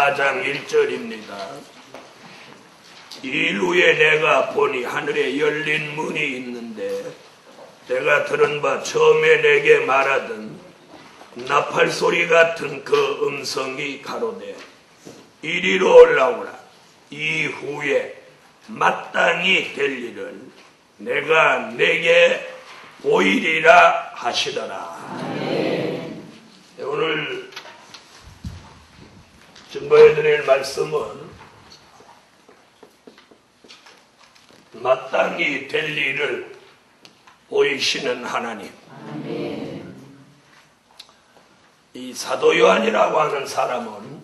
4장 1절입니다. 이후에 내가 보니 하늘에 열린 문이 있는데 내가 들은 바 처음에 내게 말하던 나팔 소리 같은 그 음성이 가로되 이리로 올라오라. 이후에 마땅히 될 일을 내가 내게 보이리라 하시더라. 오늘 증거해드릴 말씀은 마땅히 될 일을 보이시는 하나님. 이 사도 요한이라고 하는 사람은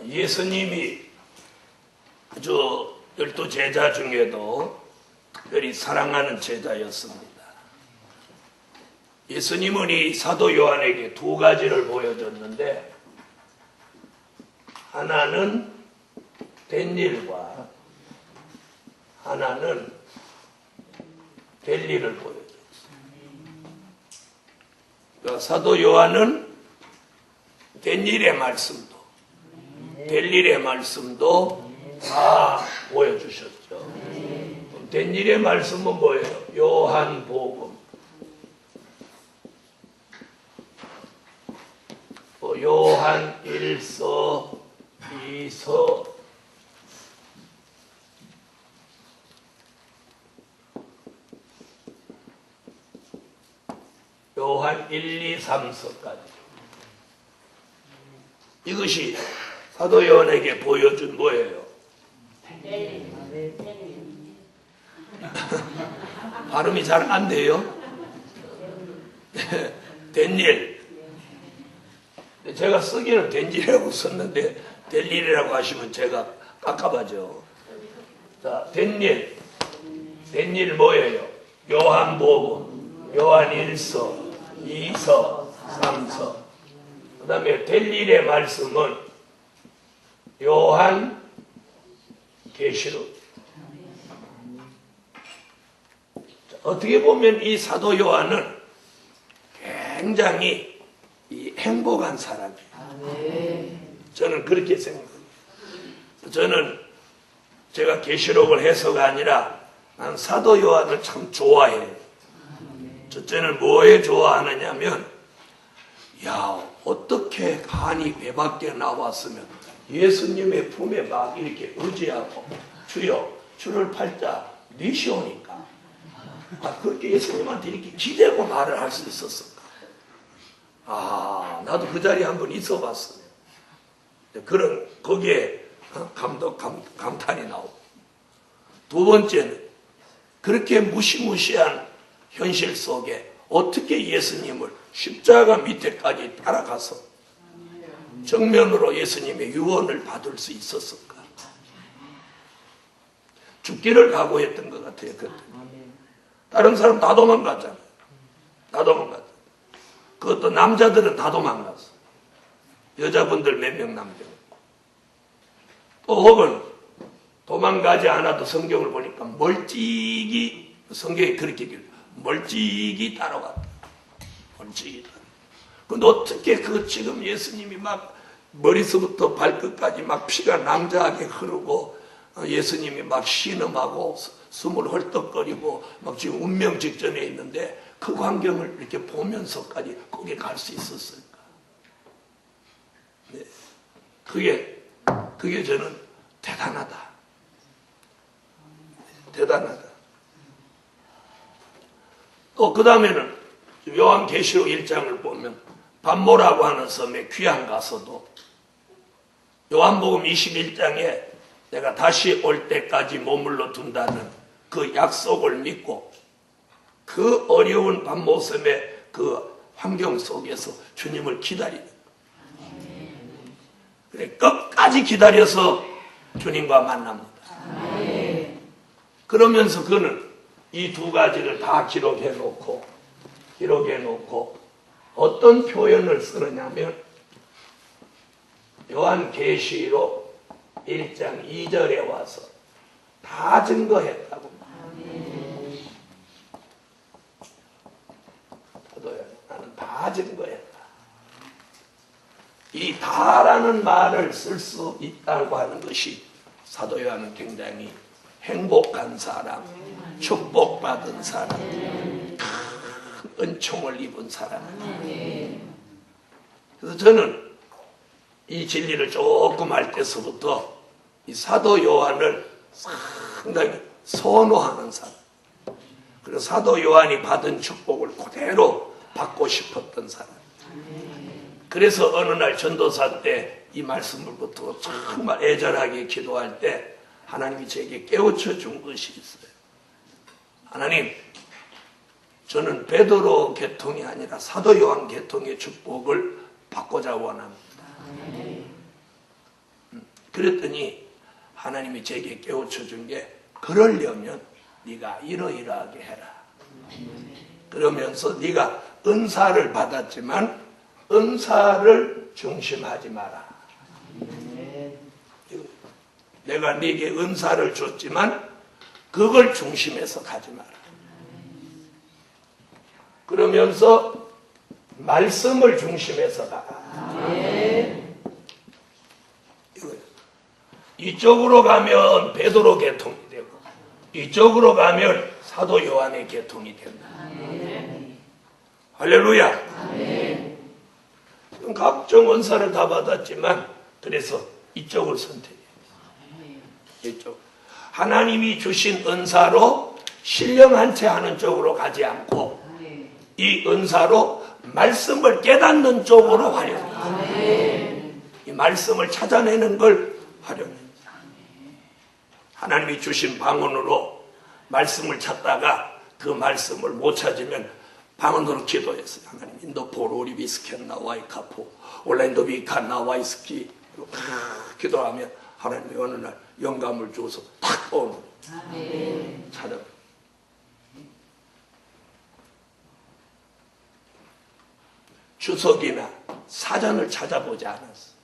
예수님이 저 12 제자 중에도 특별히 사랑하는 제자였습니다. 예수님은 이 사도 요한에게 두 가지를 보여줬는데 하나는 된 일과 하나는 될 일을 보여줬어요. 그러니까 사도 요한은 된 일의 말씀도 될 일의 말씀도 다 보여주셨죠. 된 일의 말씀은 뭐예요? 요한복음. 요한 1서, 2서, 요한 1, 2, 3서까지. 이것이 사도 요한에게 보여준 뭐예요? 발음이 잘 안 돼요? 된 일. 제가 쓰기는 된 일이라고 썼는데 될 일이라고 하시면 제가 깝깝하죠. 자, 된 일. 된 일 뭐예요? 요한복음, 요한 1서, 2서, 3서. 그 다음에 될 일의 말씀은 요한 계시록. 어떻게 보면 이 사도 요한은 굉장히 행복한 사람이에요. 저는 그렇게 생각합니다. 저는 제가 계시록을 해서가 아니라 난 사도 요한을 참 좋아해요. 저는 뭐에 좋아하느냐면 어떻게 간이 배 밖에 나왔으면 예수님의 품에 막 이렇게 의지하고 주여 주를 팔자 니시오니까 그렇게 예수님한테 이렇게 기대고 말을 할 수 있었을까? 나도 그 자리에 한번 있어 봤어요. 그런 거기에 감탄이 나오고. 두 번째는 그렇게 무시무시한 현실 속에 어떻게 예수님을 십자가 밑에까지 따라가서 정면으로 예수님의 유언을 받을 수 있었을까? 죽기를 각오했던 것 같아요. 그때. 다른 사람 다 도망갔잖아요. 다 도망갔죠. 그것도 남자들은 다 도망갔어. 여자분들 몇 명 남겨놓고. 또 혹은 도망가지 않아도 성경을 보니까 멀찍이, 성경이 그렇게 얘기해요. 멀찍이 따라왔다. 멀찍이 따라왔다. 근데 어떻게 지금 예수님이 막 머리서부터 발끝까지 막 피가 낭자하게 흐르고 예수님이 막 신음하고 숨을 헐떡거리고 막 지금 운명 직전에 있는데 그 광경을 이렇게 보면서까지 거기에 갈 수 있었을까? 네. 그게 저는 대단하다. 대단하다. 또 그 다음에는 요한계시록 1장을 보면 반모라고 하는 섬에 귀한 가서도 요한복음 21장에 내가 다시 올 때까지 머물러 둔다는 그 약속을 믿고 그 어려운 반모섬의 그 환경 속에서 주님을 기다리는 거예요. 그래, 끝까지 기다려서 주님과 만납니다. 그러면서 그는 이 두 가지를 다 기록해 놓고 어떤 표현을 쓰느냐면 요한계시록 1장 2절에 와서 다 증거했다고. 다 증거했다. 이 다라는 말을 쓸 수 있다고 하는 것이 사도 요한은 굉장히 행복한 사람, 축복받은 사람, 큰 은총을 입은 사람. 그래서 저는 이 진리를 조금 할 때서부터 이 사도 요한을 상당히 선호하는 사람. 그리고 사도 요한이 받은 축복을 그대로 받고 싶었던 사람. 그래서 어느 날 전도사 때 이 말씀을 붙들고 정말 애절하게 기도할 때 하나님이 제게 깨우쳐 준 것이 있어요. 하나님, 저는 베드로 계통이 아니라 사도 요한 계통의 축복을 받고자 원합니다. 그랬더니 하나님이 제게 깨우쳐 준 게, 그러려면 네가 이러이러하게 해라. 그러면서 네가 은사를 받았지만 은사를 중심하지 마라. 내가 네게 은사를 줬지만 그걸 중심해서 가지 마라. 그러면서 말씀을 중심해서 가라. 이쪽으로 가면 베드로 계통이 되고 이쪽으로 가면 사도 요한의 계통이 된다. 할렐루야. 각종 은사를 다 받았지만 그래서 이쪽을 선택해요. 이쪽. 하나님이 주신 은사로 신령한 채 하는 쪽으로 가지 않고 이 은사로 말씀을 깨닫는 쪽으로 활용해요. 이 말씀을 찾아내는 걸 활용해요. 하나님이 주신 방언으로 말씀을 찾다가 그 말씀을 못 찾으면 방언으로 기도했어요. 하나님, 인도 포로리 비스켄 나와이 카포 올라인도 비칸 나와이 스키 기도하면 하나님이 어느 날 영감을 주어서 탁 오는 찾아. 주석이나 사전을 찾아보지 않았어.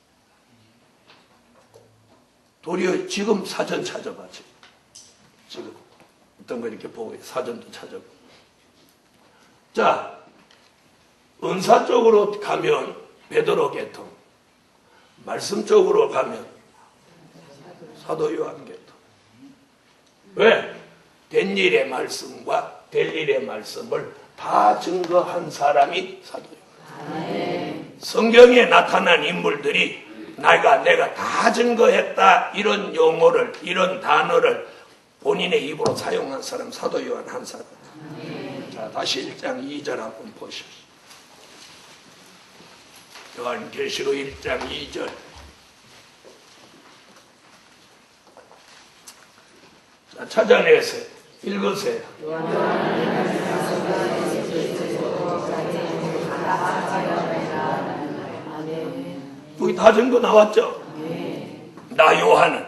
도리어 지금 사전 찾아봐. 지금 어떤 거 이렇게 보고 사전도 찾아보고. 자, 은사 쪽으로 가면 베드로 계통, 말씀 쪽으로 가면 사도 요한 계통. 왜? 된 일의 말씀과 될 일의 말씀을 다 증거한 사람이 사도 요한. 성경에 나타난 인물들이 내가 다 증거했다 이런 용어를, 이런 단어를 본인의 입으로 사용한 사람 사도 요한 한 사람. 자, 다시 1장 2절 한번 보십시오. 요한계시록 1장 2절. 자, 찾아내세요. 읽으세요. 여기 다 증거 나왔죠? 나 요한은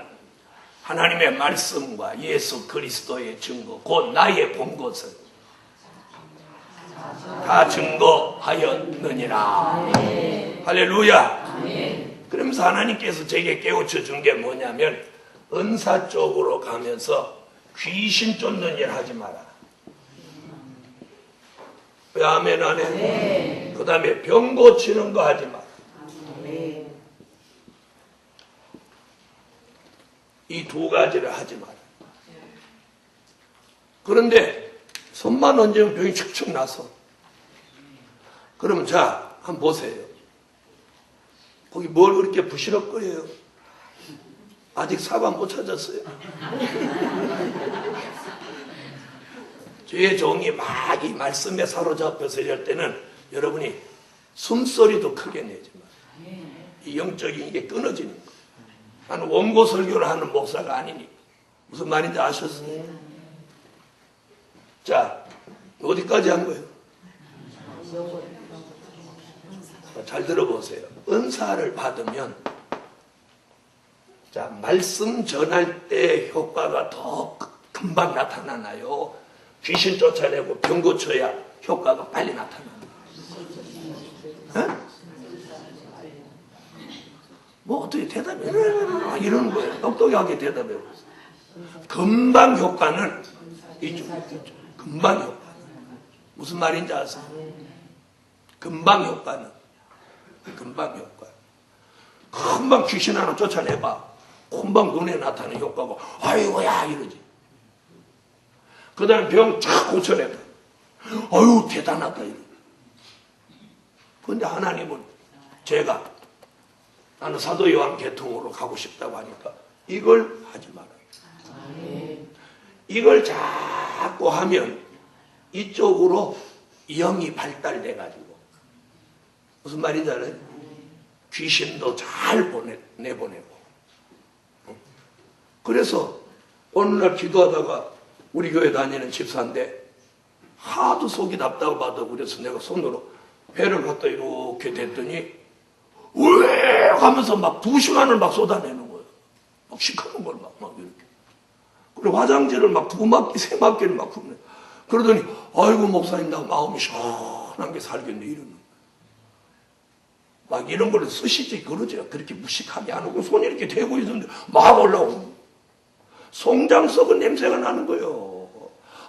하나님의 말씀과 예수 그리스도의 증거, 곧 나의 본 것을 다 증거하였느니라. 할렐루야. 그러면서 하나님께서 제게 깨우쳐 준 게 뭐냐면 은사 쪽으로 가면서 귀신 쫓는 일 하지 마라. 왜 아멘 안 해? 그 다음에 병 고치는 거 하지 마라. 이 두 가지를 하지 마라. 그런데 손만 얹으면 병이 축축 나서. 그러면 자, 한번 보세요. 거기 뭘 그렇게 부시럭거려요? 아직 사과 못 찾았어요. 주의 종이 막 이 말씀에 사로잡혀서 이럴 때는 여러분이 숨소리도 크게 내지만 이 영적인 게 끊어지는 거예요. 나는 원고 설교를 하는 목사가 아니니 무슨 말인지 아셨어요? 자, 어디까지 한 거예요? 잘 들어보세요. 은사를 받으면 자, 말씀 전할 때 효과가 더 금방 나타나나요? 귀신 쫓아내고 병 고쳐야 효과가 빨리 나타나나요? 뭐 어떻게 대답해? 이러는 거예요. 똑똑하게 대답해. 금방 효과는 이쪽. 금방 효과. 무슨 말인지 아세요? 금방 효과는. 금방 효과. 금방 귀신 하나 쫓아내봐. 금방 눈에 나타나는 효과고, 아이고야, 이러지. 그 다음에 병 쫙 고쳐내봐. 아유, 대단하다, 이러지. 근데 하나님은 나는 사도 요한 계통으로 가고 싶다고 하니까 이걸 하지 말아요. 이걸 자꾸 하면 이쪽으로 영이 발달돼가지고, 무슨 말인지 알아요? 귀신도 잘 내보내고. 그래서 오늘날 기도하다가 우리 교회 다니는 집사인데 하도 속이 답답하다고 그래서 내가 손으로 배를 갖다 이렇게 댔더니 왜 하면서 막 2시간을 막 쏟아내는 거예요. 막 시커먼 걸 막 이렇게. 그리고 화장지를 막 2맞기, 3맞기를 막 붓네. 그러더니 아이고 목사님 나 마음이 시원한 게 살겠네 이러는 거예요. 막 이런 걸 쓰시지 그러죠. 그렇게 무식하게 안 하고 손이 이렇게 대고 있었는데 막 올라오는 거예요. 송장 썩은 냄새가 나는 거예요.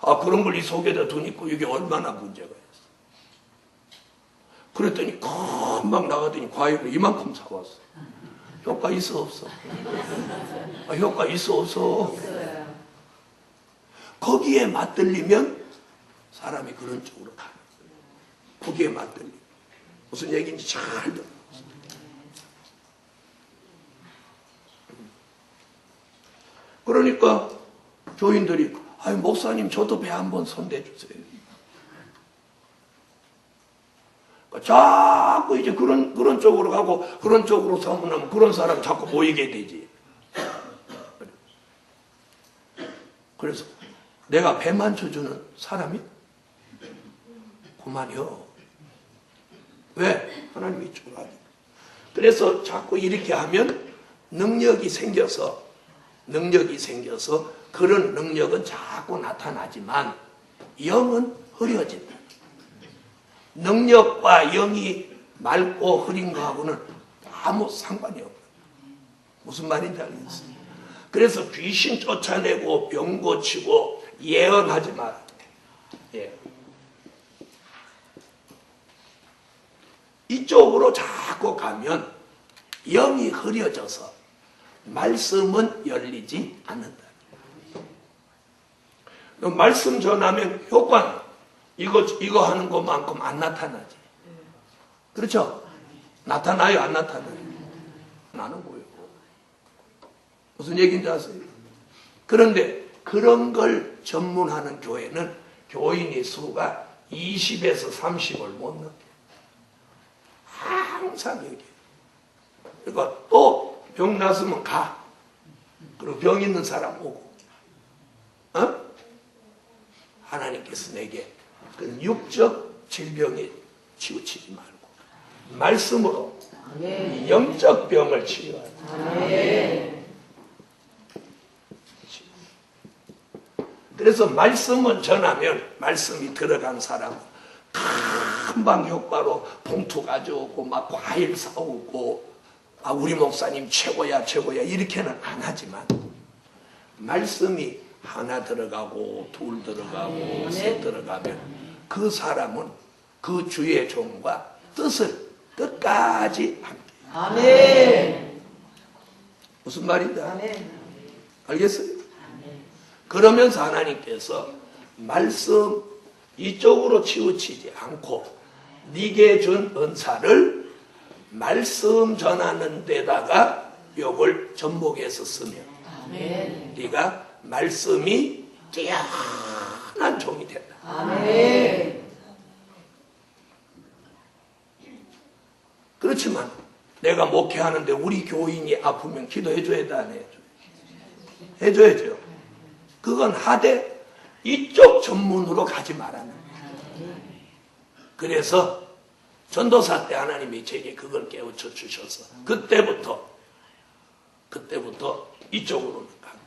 아, 그런 걸 이 속에다 두니까 이게 얼마나 문제가 있어. 그랬더니 금방 나가더니 과일을 이만큼 사왔어. 효과 있어 없어? 아, 효과 있어 없어? 거기에 맞들리면 사람이 그런 쪽으로 가요. 거기에 맞들리면. 무슨 얘기인지 잘 들어. 그러니까 교인들이 아유 목사님 저도 배 한번 손대주세요. 자꾸 이제 그런 쪽으로 가고 그런 쪽으로 사문하면 그런 사람 자꾸 모이게 되지. 그래서 내가 배만 쳐주는 사람이 그만이요. 왜? 하나님이 이쪽으로 하니까. 그래서 자꾸 이렇게 하면 능력이 생겨서 그런 능력은 자꾸 나타나지만 영은 흐려진다. 능력과 영이 맑고 흐린 거하고는 아무 상관이 없어요. 무슨 말인지 알겠어요? 그래서 귀신 쫓아내고 병 고치고 예언하지 마라. 예. 이쪽으로 자꾸 가면 영이 흐려져서 말씀은 열리지 않는다. 말씀 전하면 효과는 이거 하는 것만큼 안 나타나지. 그렇죠? 나타나요? 안 나타나요? 나는 거예요. 무슨 얘기인지 아세요? 그런데 그런 걸 전문하는 교회는 교인의 수가 20에서 30을 못 넘겨. 항상 여기. 그러니까 또 병 났으면 가. 그리고 병 있는 사람 오고. 하나님께서 내게 그 육적 질병에 치우치지 말고 말씀으로 이 영적 병을 치유하라. 그래서 말씀을 전하면 말씀이 들어간 사람은 금방 효과로 봉투 가져오고 막 과일 사오고 아 우리 목사님 최고야 이렇게는 안 하지만 말씀이 하나 들어가고 둘 들어가고 셋 들어가면 그 사람은 그 주의 종과 뜻을 끝까지 함께. 아멘. 무슨 말인지 알겠어요? 아멘. 그러면서 하나님께서 말씀 이쪽으로 치우치지 않고 네게 준 은사를 말씀 전하는 데다가 요걸 접목해서 쓰면 아멘. 네가 말씀이 뛰어난 종이 된다. 아멘. 그렇지만 내가 목회하는데 우리 교인이 아프면 기도해줘야 돼, 안 해줘야? 해줘야죠. 그건 하되 이쪽 전문으로 가지 말라는 거예요. 그래서 전도사 때 하나님이 제게 그걸 깨우쳐 주셔서 그때부터 이쪽으로 가요.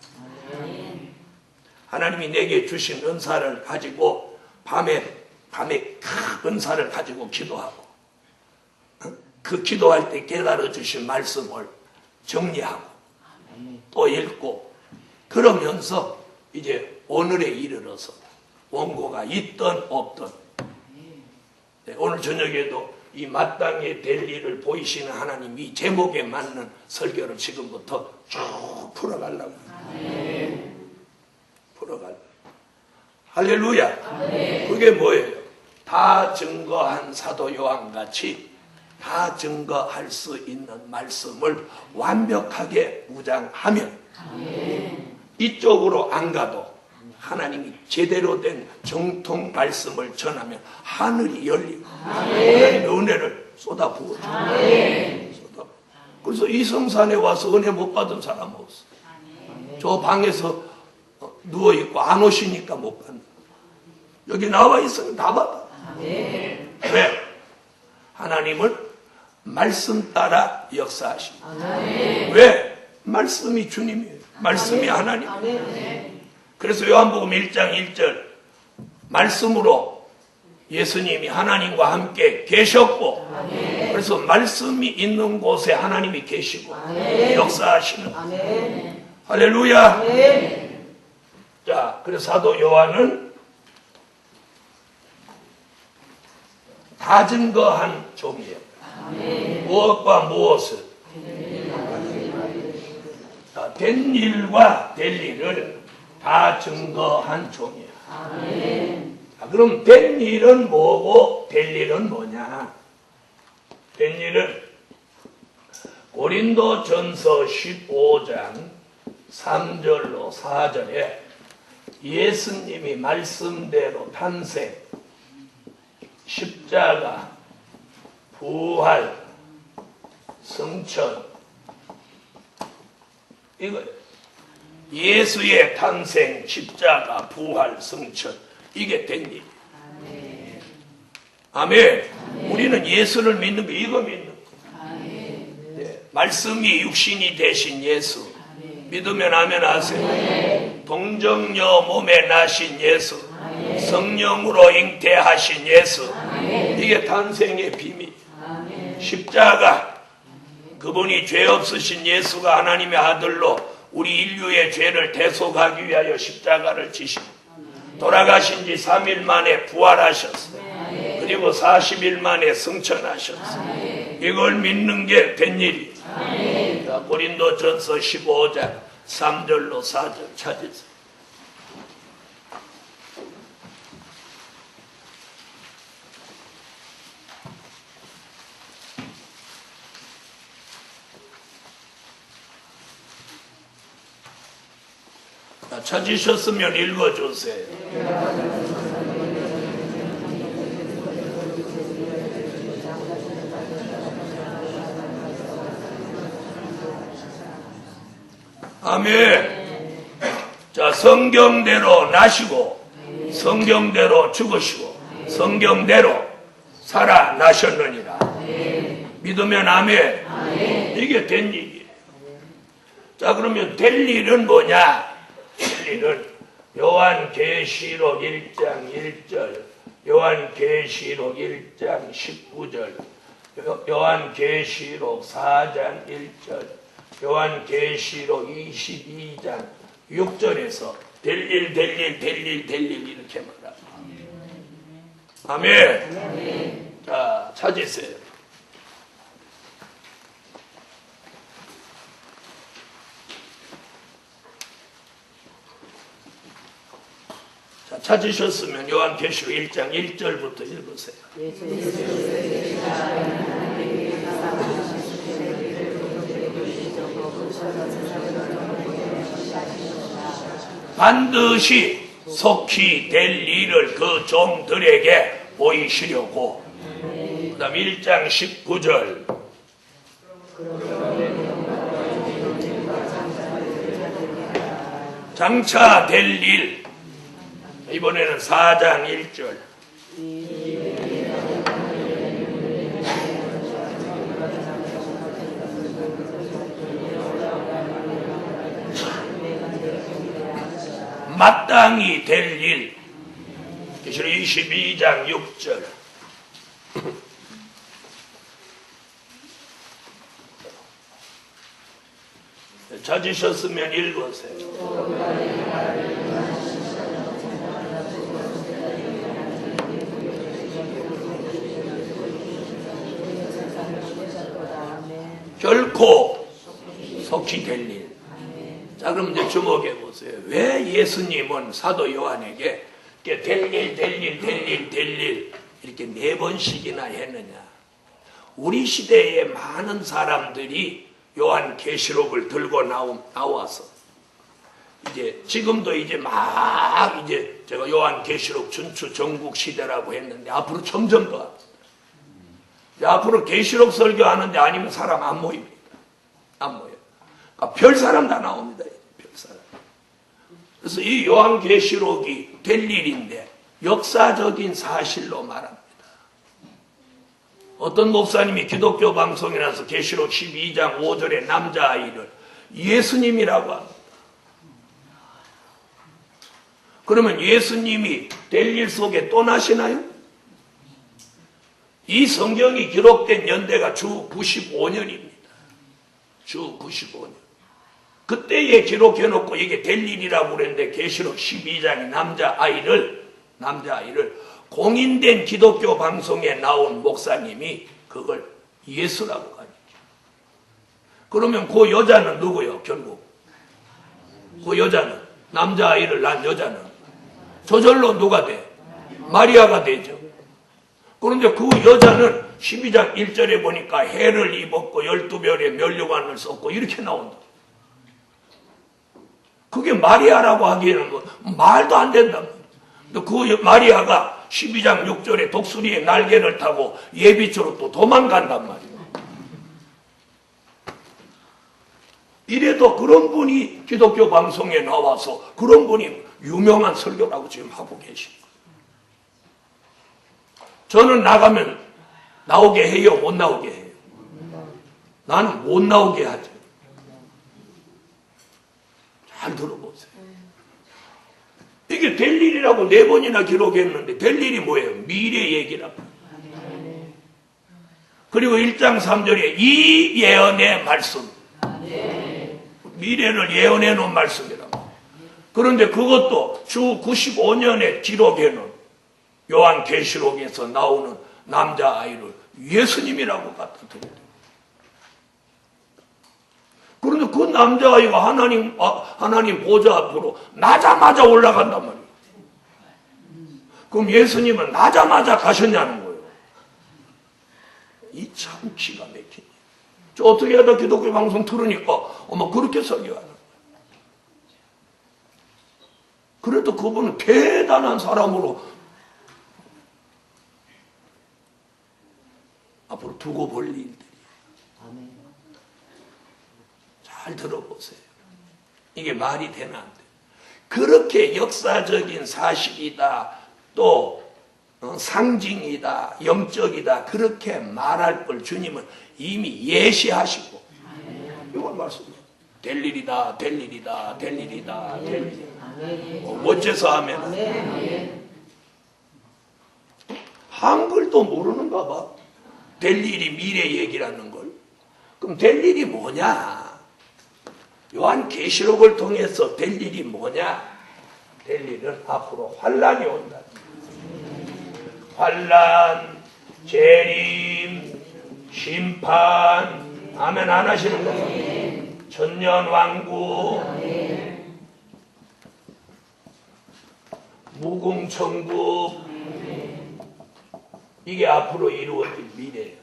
하나님이 내게 주신 은사를 가지고 밤에 그 은사를 가지고 기도하고 그 기도할 때 깨달아 주신 말씀을 정리하고 또 읽고 그러면서 이제 오늘에 이르러서 원고가 있든 없든 오늘 저녁에도 이 마땅히 될 일을 보이시는 하나님, 이 제목에 맞는 설교를 지금부터 쭉 풀어가려고. 풀어가려고. 할렐루야. 그게 뭐예요? 다 증거한 사도 요한같이 다 증거할 수 있는 말씀을 완벽하게 무장하면 이쪽으로 안 가도 하나님이 제대로 된 정통 말씀을 전하면 하늘이 열리고 하나님의 은혜를 쏟아부어줘요. 그래서 이 성산에 와서 은혜 못 받은 사람 없어. 저 방에서 누워있고 안 오시니까 못 받는. 여기 나와 있으면 다 받아. 왜? 하나님을 말씀 따라 역사하십니다. 왜? 말씀이 주님이에요. 말씀이 하나님. 그래서 요한복음 1장 1절 말씀으로 예수님이 하나님과 함께 계셨고 그래서 말씀이 있는 곳에 하나님이 계시고 역사하시는. 할렐루야. 자, 그래서 사도 요한은 다 증거한 종이에요. 무엇과 무엇을? 된 일과 될 일을 다 증거한 종이에요. 자, 그럼 된 일은 뭐고 될 일은 뭐냐? 된 일은 고린도전서 15장 3절로 4절에 예수님이 말씀대로 탄생, 십자가, 부활, 성천, 이거예요. 예수의 탄생, 십자가, 부활, 성천, 이게 된 일. 아멘. 우리는 예수를 믿는 거, 이거 믿는 거. 네. 말씀이 육신이 되신 예수. 믿으면 아멘 하세요. 동정녀 몸에 나신 예수. 성령으로 잉태하신 예수. 이게 탄생의 비밀. 십자가, 그분이 죄 없으신 예수가 하나님의 아들로 우리 인류의 죄를 대속하기 위하여 십자가를 지시고 돌아가신 지 3일 만에 부활하셨어요. 그리고 40일 만에 승천하셨어요. 이걸 믿는 게 된 일이에요. 자, 고린도전서 15장 3절로 4절 찾으세요. 찾으셨으면 읽어주세요. 아멘. 자, 성경대로 나시고 성경대로 죽으시고 성경대로 살아나셨느니라. 믿으면 아멘. 이게 된 일이에요. 자, 그러면 될 일은 뭐냐? 될 일은 요한계시록 1장 1절, 요한계시록 1장 19절, 요한계시록 4장 1절, 요한계시록 22장 6절에서 될 일, 될 일, 될 일, 될 일 이렇게 말합니다. 아멘. 자, 찾으세요. 자, 찾으셨으면 요한계시록 1장 1절부터 읽으세요. 반드시 속히 될 일을 그 종들에게 보이시려고. 그 다음 1장 19절. 장차 될 일. 이번에는 4장 1절. 마땅히 될 일. 22장 6절. 찾으셨으면 읽으세요. 결코 속히 될 일. 자, 그럼 이제 주목해 보세요. 왜 예수님은 사도 요한에게 될 일 이렇게 4번씩이나 했느냐. 우리 시대에 많은 사람들이 요한 계시록을 들고 나와서 이제 지금도 이제 막 이제 제가 요한 계시록 준추 전국 시대라고 했는데 앞으로 점점 더 합니다. 앞으로 계시록 설교하는데 아니면 사람 안 모입니다. 안 모여요. 그러니까 별 사람 다 나옵니다. 별 사람. 그래서 이 요한 계시록이 될 일인데 역사적인 사실로 말합니다. 어떤 목사님이 기독교 방송이라서 계시록 12장 5절의 남자아이를 예수님이라고 합니다. 그러면 예수님이 될 일 속에 또 나시나요? 이 성경이 기록된 연대가 주 95년입니다. 주 95년. 그때에 기록해놓고 이게 될 일이라고 그랬는데 계시록 12장의 남자아이를 공인된 기독교 방송에 나온 목사님이 그걸 예수라고 가르쳐. 그러면 그 여자는 누구요? 결국 그 여자는 남자아이를 낳은 여자는 저절로 누가 돼? 마리아가 되죠. 그런데 그 여자는 12장 1절에 보니까 해를 입었고 12별의 면류관을 썼고 이렇게 나온다. 그게 마리아라고 하기에는 뭐 말도 안 된다. 근데 그 마리아가 12장 6절에 독수리의 날개를 타고 예비처로 또 도망간단 말이에요. 이래도 그런 분이 기독교 방송에 나와서 그런 분이 유명한 설교라고 지금 하고 계십니다. 저는 나가면 나오게 해요? 못 나오게 해요? 나는 못 나오게 하죠. 잘 들어보세요. 이게 될 일이라고 4번이나 기록했는데 될 일이 뭐예요? 미래 얘기라고. 그리고 1장 3절에 이 예언의 말씀. 미래를 예언해 놓은 말씀이라고. 그런데 그것도 주 95년에 기록해 놓은 요한 계시록에서 나오는 남자아이를 예수님이라고 갖다 드려요. 그런데 그 남자아이가 하나님 보좌 앞으로 나자마자 올라간단 말이에요. 그럼 예수님은 나자마자 가셨냐는 거예요. 이 참 기가 막히네. 저 어떻게 하다 기독교 방송 들으니까 그렇게 설교하는 거예요. 그래도 그분은 대단한 사람으로 앞으로 두고 볼 일들이에요. 잘 들어보세요. 이게 말이 되나 안 돼. 그렇게 역사적인 사실이다, 또 상징이다, 영적이다, 그렇게 말할 걸 주님은 이미 예시하시고 이걸 말씀해요. 될 일이다, 될 일이다, 될 일이다, 될 일이다. 어째서 하면 한글도 모르는가 봐. 될 일이 미래 얘기라는 걸. 그럼 될 일이 뭐냐? 요한 계시록을 통해서 될 일이 뭐냐? 될 일은 앞으로 환란이 온다. 환란, 재림, 심판. 아멘 안 하시는 거예요? 천년왕국, 무궁천국. 이게 앞으로 이루어질 미래예요.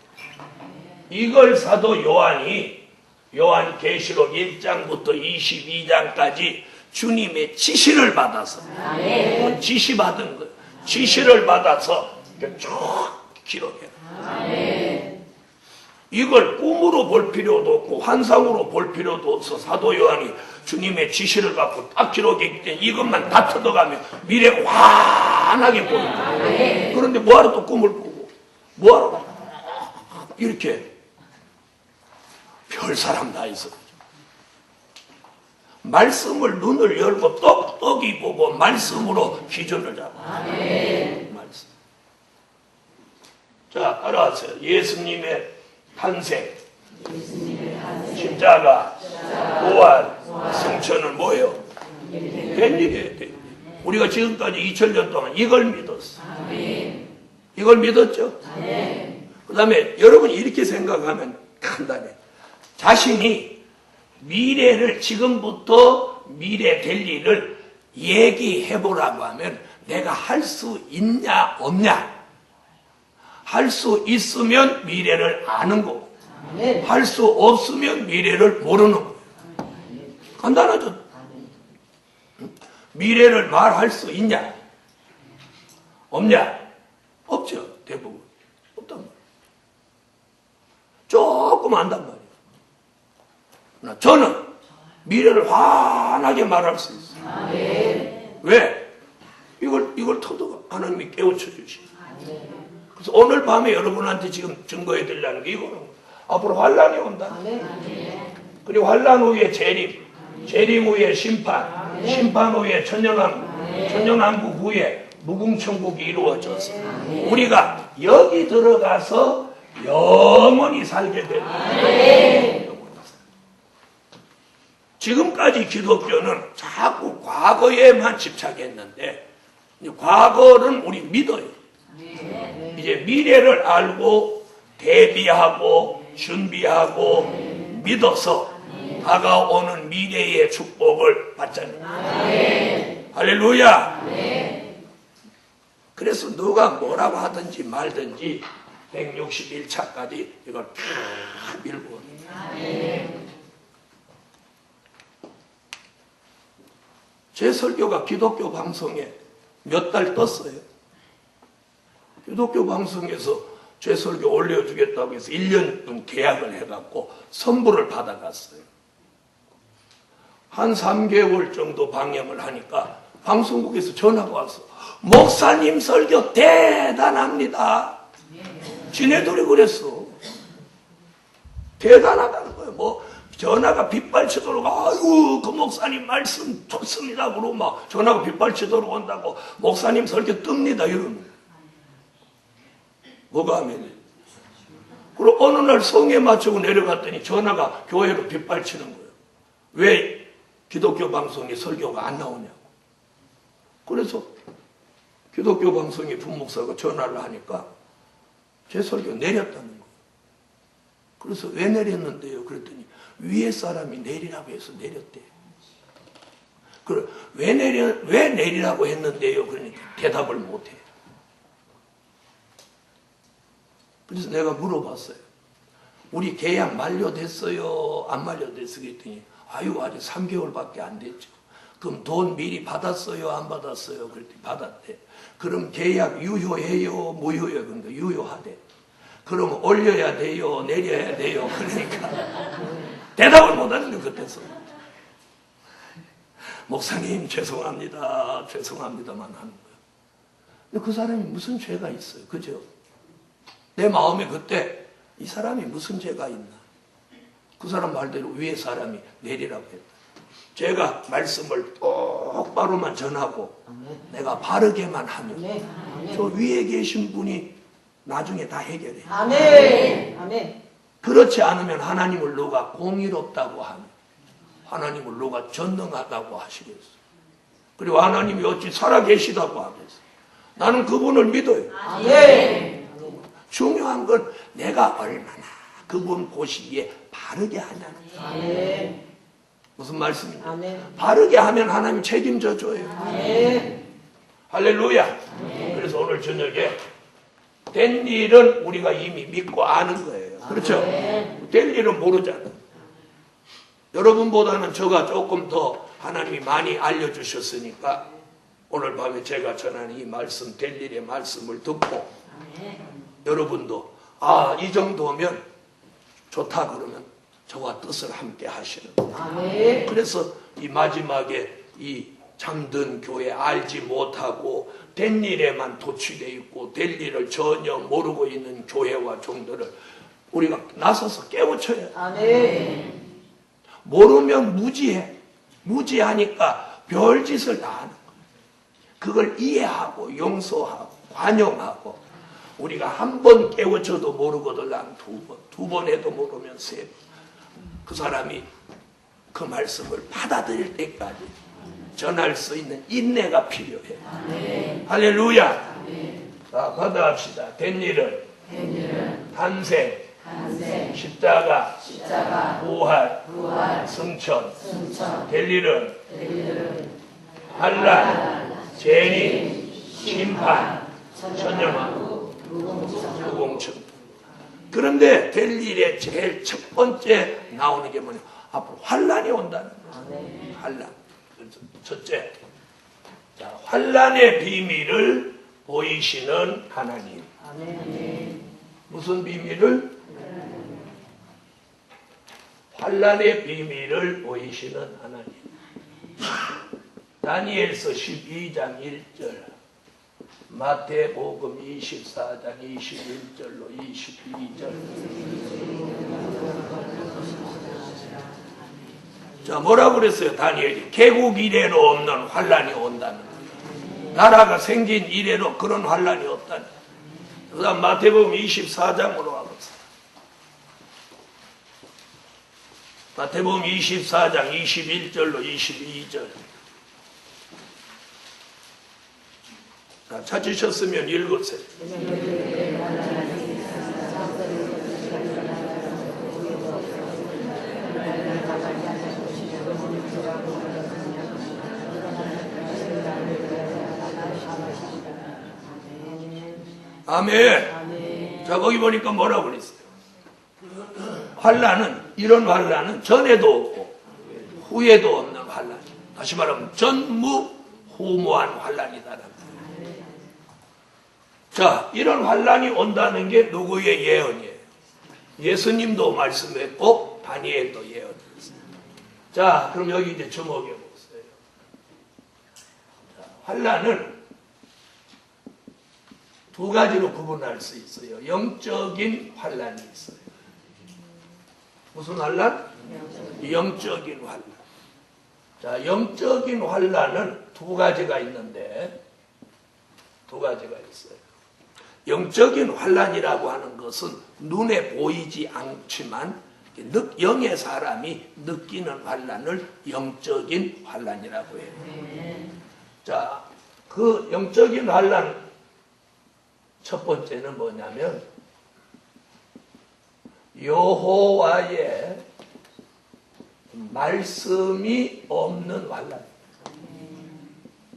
이걸 사도 요한이 요한 계시록 1장부터 22장까지 주님의 지시를 받아서 지시받은 거예요. 지시를 받아서 쭉 기록해요. 이걸 꿈으로 볼 필요도 없고 환상으로 볼 필요도 없어. 사도 요한이 주님의 지시를 받고 딱 기록했기 때문에 이것만 다 뜯어가면 미래가 환하게 보이는 거예요. 그런데 뭐하러 또 꿈을 꾸고 뭐하러 이렇게 별 사람 다 있어. 말씀을 눈을 열고 똑똑히 보고 말씀으로 기준을 잡아. 말씀. 자, 따라하세요. 예수님의 탄생, 십자가, 부활, 승천은 뭐예요? 된 일이에요. 우리가 지금까지 2000년 동안 이걸 믿었어. 이걸 믿었죠? 그 다음에 여러분이 이렇게 생각하면 간단해. 자신이 미래를 지금부터 미래 될 일을 얘기해 보라고 하면 내가 할 수 있냐 없냐? 할 수 있으면 미래를 아는 거고 할 수 없으면 미래를 모르는 거예요. 간단하죠? 미래를 말할 수 있냐? 없냐? 없죠. 대부분. 없단 말이에요. 조금 안단 말이에요. 저는 미래를 환하게 말할 수 있어요. 왜? 이걸 터득 하나님이 깨우쳐 주시죠. 그래서 오늘 밤에 여러분한테 지금 증거해 드리려는 게 이거는 앞으로 환란이 온다. 그리고 환란 후에 재림, 재림 후에 심판, 심판 후에 천년왕국, 천년왕국 후에 무궁천국이 이루어져서 우리가 여기 들어가서 영원히 살게 되는. 지금까지 기독교는 자꾸 과거에만 집착했는데 과거는 우리 믿어요. 이제 미래를 알고 대비하고 준비하고 믿어서 다가오는 미래의 축복을 받잖아요. 할렐루야. 그래서 누가 뭐라고 하든지 말든지 161차까지 이걸 쭉 밀고 제 설교가 기독교 방송에 몇 달 떴어요. 기독교 방송에서 제 설교 올려주겠다고 해서 1년 계약을 해갖고 선물을 받아갔어요. 한 3개월 정도 방영을 하니까 방송국에서 전화가 와서 목사님 설교 대단합니다. 지네들이 그랬어. 대단하다는 거예요. 뭐 전화가 빗발치도록 아이고 그 목사님 말씀 좋습니다. 그러고 막 전화가 빗발치도록 온다고 목사님 설교 뜹니다. 이러는 거예요. 뭐가 하면 그리고 어느 날 성에 맞추고 내려갔더니 전화가 교회로 빗발치는 거예요. 왜 기독교 방송에 설교가 안 나오냐고. 그래서 기독교 방송의 부목사가 전화를 하니까 제 설교 내렸다는 거예요. 그래서 왜 내렸는데요? 그랬더니 위에 사람이 내리라고 해서 내렸대요. 그래 왜 내리라고 했는데요? 그러니까 대답을 못해요. 그래서 내가 물어봤어요. 우리 계약 만료됐어요? 안 만료됐어요? 그랬더니 아유 아직 3개월밖에 안 됐죠. 그럼 돈 미리 받았어요? 안 받았어요? 그랬더니 받았대. 그럼 계약 유효해요? 무효해요? 그러니까 유효하대. 그럼 올려야 돼요? 내려야 돼요? 그러니까 대답을 못하는 거예요. 그때서 목사님 죄송합니다. 죄송합니다만 하는 거예요. 근데 그 사람이 무슨 죄가 있어요? 그죠? 내 마음에 그때 이 사람이 무슨 죄가 있나? 그 사람 말대로 위에 사람이 내리라고 했다. 제가 말씀을 똑바로만 전하고 내가 바르게만 하면 저 위에 계신 분이 나중에 다 해결해요. 아멘. 아멘. 그렇지 않으면 하나님을 누가 공의롭다고 하며 하나님을 누가 전능하다고 하시겠어요. 그리고 하나님이 어찌 살아계시다고 하겠어요. 나는 그분을 믿어요. 아멘. 중요한 건 내가 얼마나 그분 보시기에 바르게 하냐는 거예요. 아멘. 무슨 말씀입니까? 아멘. 바르게 하면 하나님 책임져 줘요. 아멘. 할렐루야. 그래서 오늘 저녁에 된 일은 우리가 이미 믿고 아는 거예요. 그렇죠? 될 일은 모르잖아요. 여러분보다는 저가 조금 더 하나님이 많이 알려주셨으니까 오늘 밤에 제가 전하는 이 말씀, 될 일의 말씀을 듣고 여러분도 이 정도면 좋다 그러면 저와 뜻을 함께 하시는 거예요. 그래서 이 마지막에 이 잠든 교회 알지 못하고 된 일에만 도취되어 있고 될 일을 전혀 모르고 있는 교회와 종들을 우리가 나서서 깨우쳐야 돼. 아멘. 모르면 무지해. 무지하니까 별짓을 다 하는 거예요. 그걸 이해하고 용서하고 관용하고 우리가 한 번 깨우쳐도 모르거든 두 번 해도 모르면 세 번. 그 사람이 그 말씀을 받아들일 때까지 전할 수 있는 인내가 필요해. 아멘. 할렐루야. 아멘. 자, 받아합시다. 된 일은 탄생, 탄생, 십자가, 십자가, 부활, 부활, 승천, 승천, 될 일은 될 환란, 재림, 심판, 천년왕국, 천년왕국, 무공천. 그런데 될 일에 제일 첫 번째 나오는 게 뭐냐? 앞으로 환란이 온다는 거예요. 환란. 그래서 첫째, 자, 환란의 비밀을 보이시는 하나님. 무슨 비밀을? 환란의 비밀을 보이시는 하나님. 다니엘서 12장 1절, 마태복음 24장 21절로 22절. 자, 뭐라고 그랬어요? 다니엘이 개국 이래로 없는 환란이 온다는 거예요. 나라가 생긴 이래로 그런 환란이 없다는 거예요. 그 다음 마태복음 24장으로 와보세요. 마태복음 24장 21절로 22절. 자, 찾으셨으면 읽으세요. 아멘. 자, 거기 보니까 뭐라고 그랬어요? 환란은, 이런 환란은 전에도 없고 후에도 없는 환란. 다시 말하면 전무후무한 환란이다라는 거예요. 자, 이런 환란이 온다는 게 누구의 예언이에요? 예수님도 말씀했고 다니엘도 예언했어요. 자, 그럼 여기 이제 주목해 보세요. 자, 환란은 두 가지로 구분할 수 있어요. 영적인 환란이 있어요. 무슨 환란? 영적인 환란. 자, 영적인 환란은 두 가지가 있는데, 두 가지가 있어요. 영적인 환란이라고 하는 것은 눈에 보이지 않지만 영의 사람이 느끼는 환란을 영적인 환란이라고 해요. 자, 그 영적인 환란 첫 번째는 뭐냐면 여호와의 말씀이 없는 환란.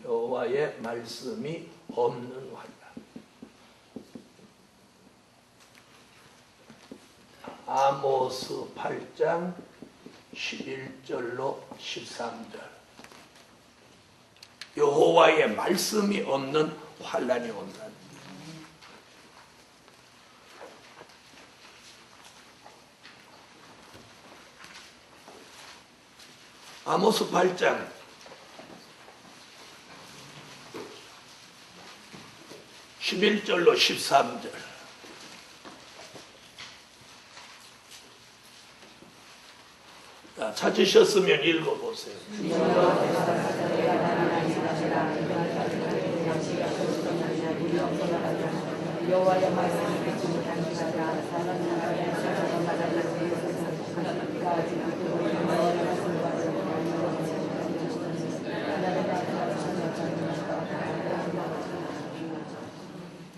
여호와의 말씀이 없는 환란. 아모스 8장 11절로 13절. 여호와의 말씀이 없는 환란이 온다. 아모스 8장 11절로 13절. 자, 찾으셨으면 읽어보세요. 여호와의 말씀이 그치지 않으시다가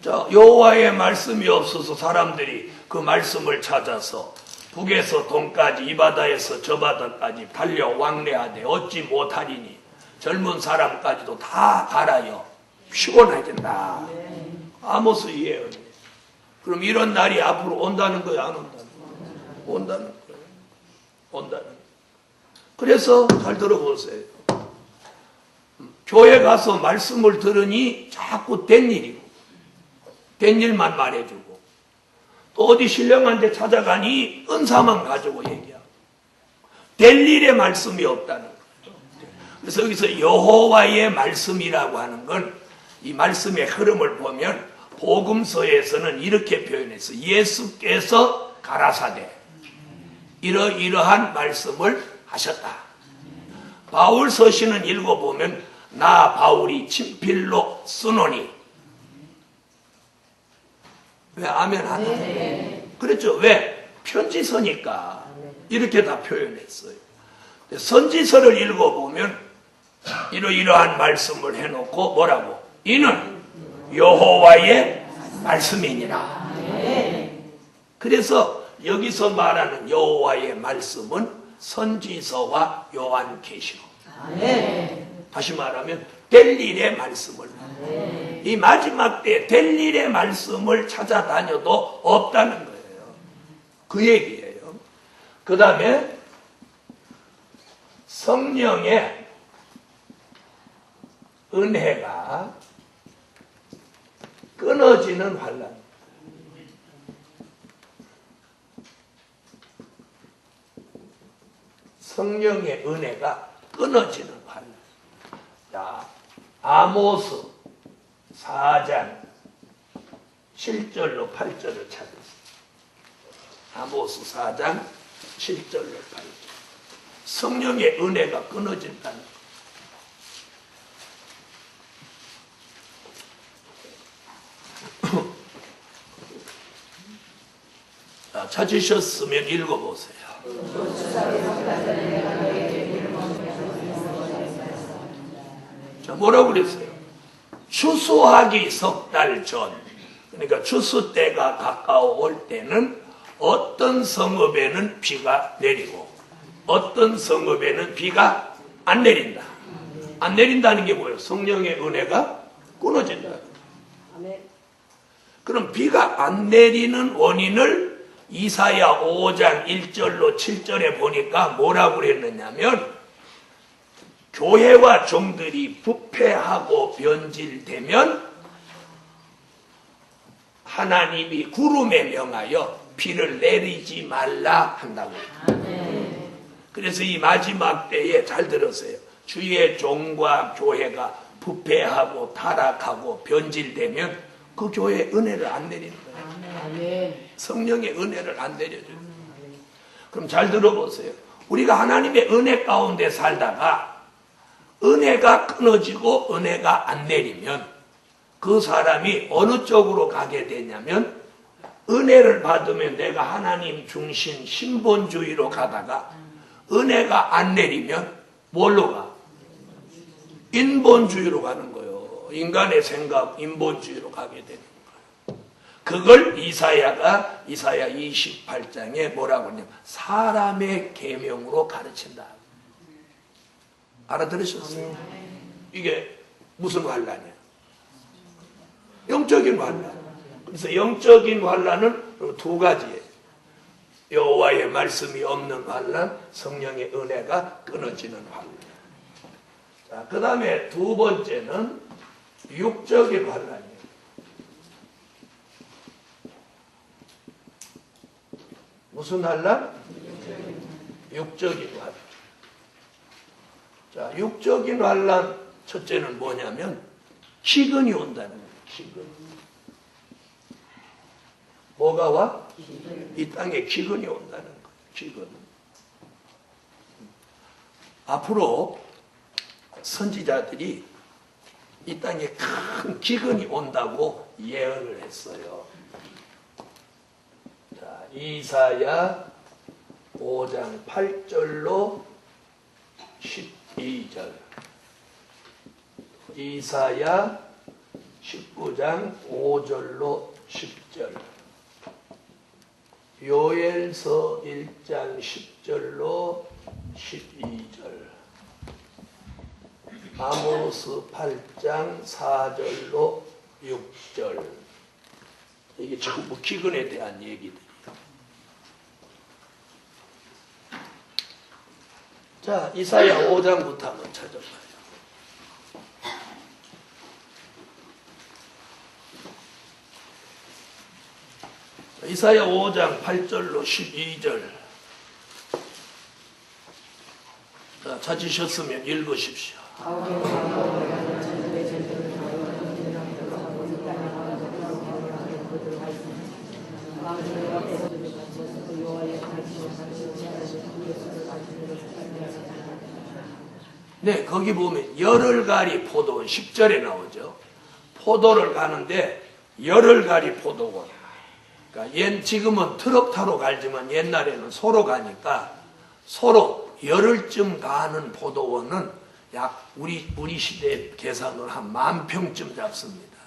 자, 여호와의 말씀이 없어서 사람들이 그 말씀을 찾아서 북에서 동까지 이 바다에서 저 바다까지 달려 왕래하되 얻지 못하리니 젊은 사람까지도 다 가라여 피곤하겠다. 아모스 예언이. 그럼 이런 날이 앞으로 온다는 거야, 안 온다는 거야? 온다는 거예요. 온다는 거예요. 그래서 잘 들어보세요. 교회 가서 말씀을 들으니 자꾸 된 일이고 된 일만 말해주고 또 어디 신령한테 찾아가니 은사만 가지고 얘기하고 될 일의 말씀이 없다는 거죠. 그래서 여기서 여호와의 말씀이라고 하는 건 이 말씀의 흐름을 보면 복음서에서는 이렇게 표현했어요. 예수께서 가라사대 이러이러한 말씀을 하셨다. 바울 서신은 읽어보면 나 바울이 친필로 쓰노니. 왜 아멘 하나? 그랬죠. 왜? 편지서니까 이렇게 다 표현했어요. 선지서를 읽어보면 이러이러한 말씀을 해놓고 뭐라고? 이는 여호와의 말씀이니라. 그래서 여기서 말하는 여호와의 말씀은 선지서와 요한계시록. 아멘. 다시 말하면 될 일의 말씀을. 이 마지막 때 될 일의 말씀을 찾아다녀도 없다는 거예요. 그 얘기예요. 그 다음에 성령의 은혜가 끊어지는 환난. 성령의 은혜가 끊어지는 환난. 자, 아모스 4장 7절로 8절을 찾으세요. 아모스 4장 7절로 8절. 성령의 은혜가 끊어진다는 것. 자, 찾으셨으면 읽어보세요. 자, 뭐라고 그랬어요? 추수하기 석 달 전, 그러니까 추수 때가 가까워올 때는 어떤 성읍에는 비가 내리고 어떤 성읍에는 비가 안 내린다. 안 내린다는 게 뭐예요? 성령의 은혜가 끊어진다. 그럼 비가 안 내리는 원인을 이사야 5장 1절로 7절에 보니까 뭐라고 그랬느냐면 교회와 종들이 부패하고 변질되면 하나님이 구름에 명하여 비를 내리지 말라 한다고. 그래서 이 마지막 때에 잘 들으세요. 주의 종과 교회가 부패하고 타락하고 변질되면 그 교회에 은혜를 안 내리는 거예요. 성령의 은혜를 안 내려줘요. 그럼 잘 들어보세요. 우리가 하나님의 은혜 가운데 살다가 은혜가 끊어지고 은혜가 안 내리면 그 사람이 어느 쪽으로 가게 되냐면 은혜를 받으면 내가 하나님 중심 신본주의로 가다가 은혜가 안 내리면 뭘로 가? 인본주의로 가는 거예요. 인간의 생각, 인본주의로 가게 되는 거예요. 그걸 이사야 28장에 뭐라고 하냐면 사람의 계명으로 가르친다. 알아들으셨어요? 이게 무슨 환란이야? 영적인 환란. 그래서 영적인 환란은 두 가지예요. 여호와의 말씀이 없는 환란, 성령의 은혜가 끊어지는 환란. 자, 그 다음에 두 번째는 육적인 환란이에요. 무슨 환란? 육적인 환란. 자, 육적인 환란 첫째는 뭐냐면 기근이 온다는 거예요. 기근. 뭐가 와? 이 땅에 기근이 온다는 거예요. 기근. 앞으로 선지자들이 이 땅에 큰 기근이 온다고 예언을 했어요. 자, 이사야 5장 8절로 12절, 이사야 19장 5절로 10절, 요엘서 1장 10절로 12절, 아모스 8장 4절로 6절. 이게 전부 기근에 대한 얘기들이에요. 자, 이사야 5장부터 한번 찾아봐요. 이사야 5장 8절로 12절. 자, 찾으셨으면 읽으십시오. 네, 거기 보면 열을 가리 포도원 10절에 나오죠. 포도를 가는데 열을 가리 포도원. 그러니까 지금은 트럭 타러 가지만 옛날에는 소로 가니까 소로 열흘쯤 가는 포도원은 약 우리 시대 계산으로 한 10,000평쯤 잡습니다.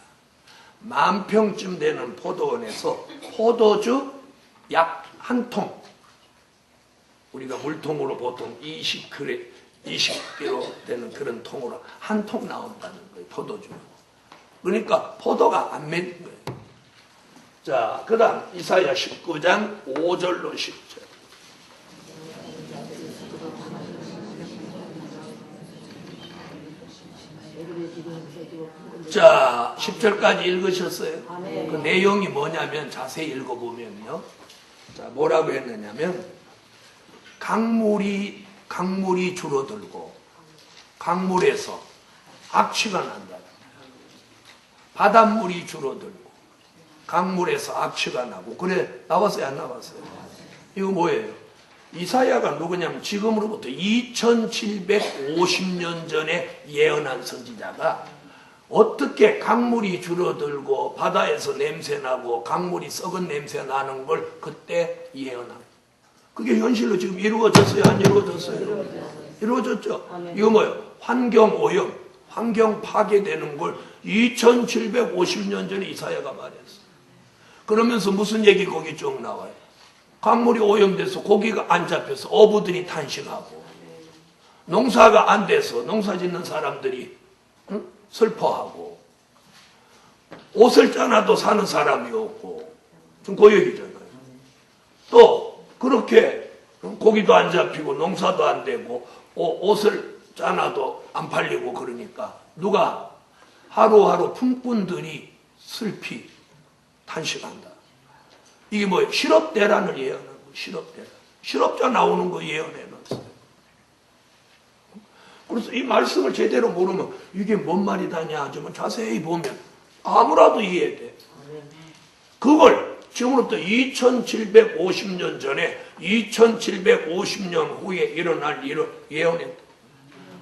10,000평쯤 되는 포도원에서 포도주 약 한 통, 우리가 물통으로 보통 20kg 되는 그런 통으로 한 통 나온다는 거예요. 포도주. 그러니까 포도가 안 맺는 거예요. 자, 그 다음 이사야 19장 5절로 10절. 자, 10절까지 읽으셨어요? 그 내용이 뭐냐면 자세히 읽어보면요. 자, 뭐라고 했느냐면 강물이 줄어들고 강물에서 악취가 난다. 바닷물이 줄어들고 강물에서 악취가 나고. 그래, 나왔어요? 안 나왔어요? 이거 뭐예요? 이사야가 누구냐면 지금으로부터 2750년 전에 예언한 선지자가 어떻게 강물이 줄어들고 바다에서 냄새나고 강물이 썩은 냄새 나는 걸 그때 예언합니다. 그게 현실로 지금 이루어졌어요? 안 이루어졌어요? 이루어졌죠? 이거 뭐예요? 환경오염, 환경 파괴되는 걸 2750년 전에 이사야가 말했어요. 그러면서 무슨 얘기 거기 쭉 나와요? 강물이 오염돼서 고기가 안 잡혀서 어부들이 탄식하고 농사가 안 돼서 농사 짓는 사람들이 슬퍼하고 옷을 짜놔도 사는 사람이 없고 지금 그 얘기잖아요. 또 그렇게 고기도 안 잡히고 농사도 안 되고 옷을 짜놔도 안 팔리고 그러니까 누가 하루하루 품꾼들이 슬피 탄식한다. 이게 뭐예요? 실업대란을 예언하는 거예요. 실업대란. 실업자 나오는 거 예언해놨어요. 그래서 이 말씀을 제대로 모르면 이게 뭔 말이다냐 하지만 자세히 보면 아무라도 이해돼. 그걸 지금부터 2750년 전에 2750년 후에 일어날 일을 예언했다.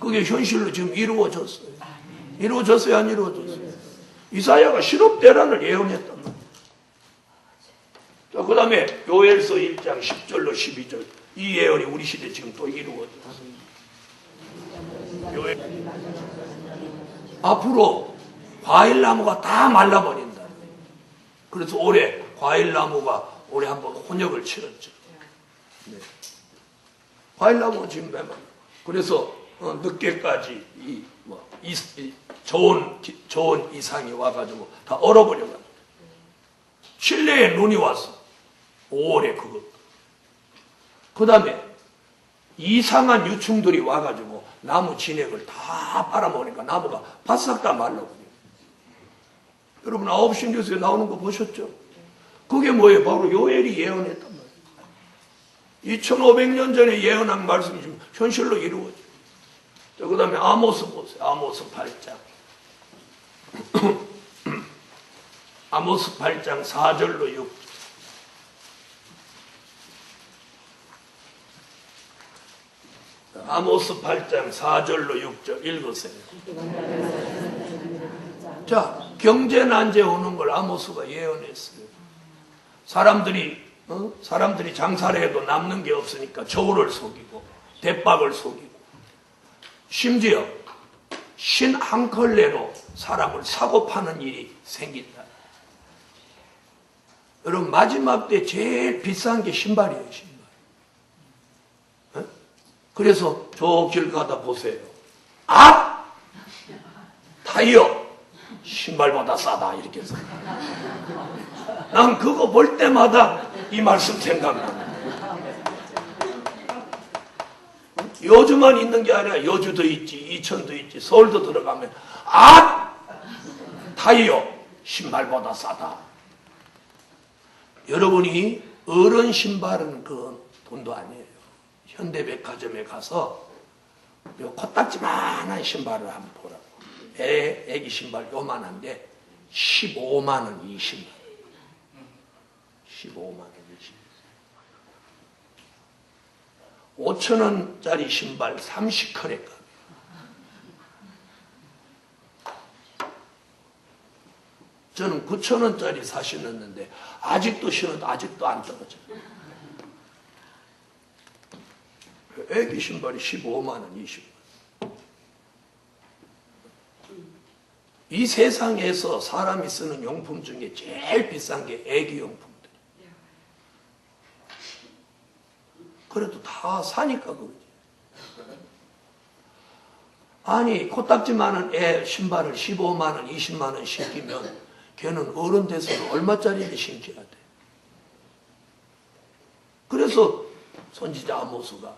그게 현실로 지금 이루어졌어요. 이루어졌어요? 안 이루어졌어요? 이사야가 실업대란을 예언했단 말이에요. 자, 그 다음에 요엘서 1장 10절로 12절. 이 예언이 우리 시대에 지금 또 이루어졌어요. 앞으로 과일나무가 다 말라버린다. 그래서 올해 과일나무가 올해 한번 혼역을 치렀죠. 네. 과일나무가 지금 매만. 그래서 늦게까지 좋은 이상이 와가지고 다 얼어버려가지고 실내에 눈이 왔어. 5월에 그것. 그 다음에 이상한 유충들이 와가지고 나무 진액을 다 빨아먹으니까 나무가 바싹 다 말라버려요. 여러분 9시 뉴스에 나오는 거 보셨죠? 그게 뭐예요? 바로 요엘이 예언했단 말이에요. 2500년 전에 예언한 말씀이 지금 현실로 이루어져요. 그 다음에 아모스 보세요. 아모스 8장. 아모스 8장 4절로 6절. 아모스 8장 4절로 6절 읽으세요. 자, 경제난제 오는 걸 아모스가 예언했어요. 사람들이 장사를 해도 남는 게 없으니까 저울을 속이고 대박을 속이고 심지어 신 한 컬레로 사람을 사고 파는 일이 생긴다. 여러분 마지막 때 제일 비싼 게 신발이에요. 신발. 그래서 저 길 가다 보세요. 타이어 신발보다 싸다 이렇게 해서 난 그거 볼 때마다 이 말씀 생각나. 여주만 있는 게 아니라 여주도 있지, 이천도 있지, 서울도 들어가면 타이어 신발보다 싸다. 여러분이 어른 신발은 그 돈도 아니에요. 현대백화점에 가서 요 코딱지만한 신발을 한번 보라고. 애기 신발 요만한데 15만 원, 20만 원. 15만 원, 20만 원. 5천 원짜리 신발 30컬에 값. 저는 9천 원짜리 신었는데 아직도 신어도 아직도 안 떨어져요. 애기 신발이 15만 원, 20만 원. 이 세상에서 사람이 쓰는 용품 중에 제일 비싼 게 애기 용품들. 그래도 다 사니까 그러지. 아니 코딱지 많은 애 신발을 15만 원, 20만 원 신기면 걔는 어른 돼서도 얼마짜리를 신겨야 돼. 그래서 선지자 아모스가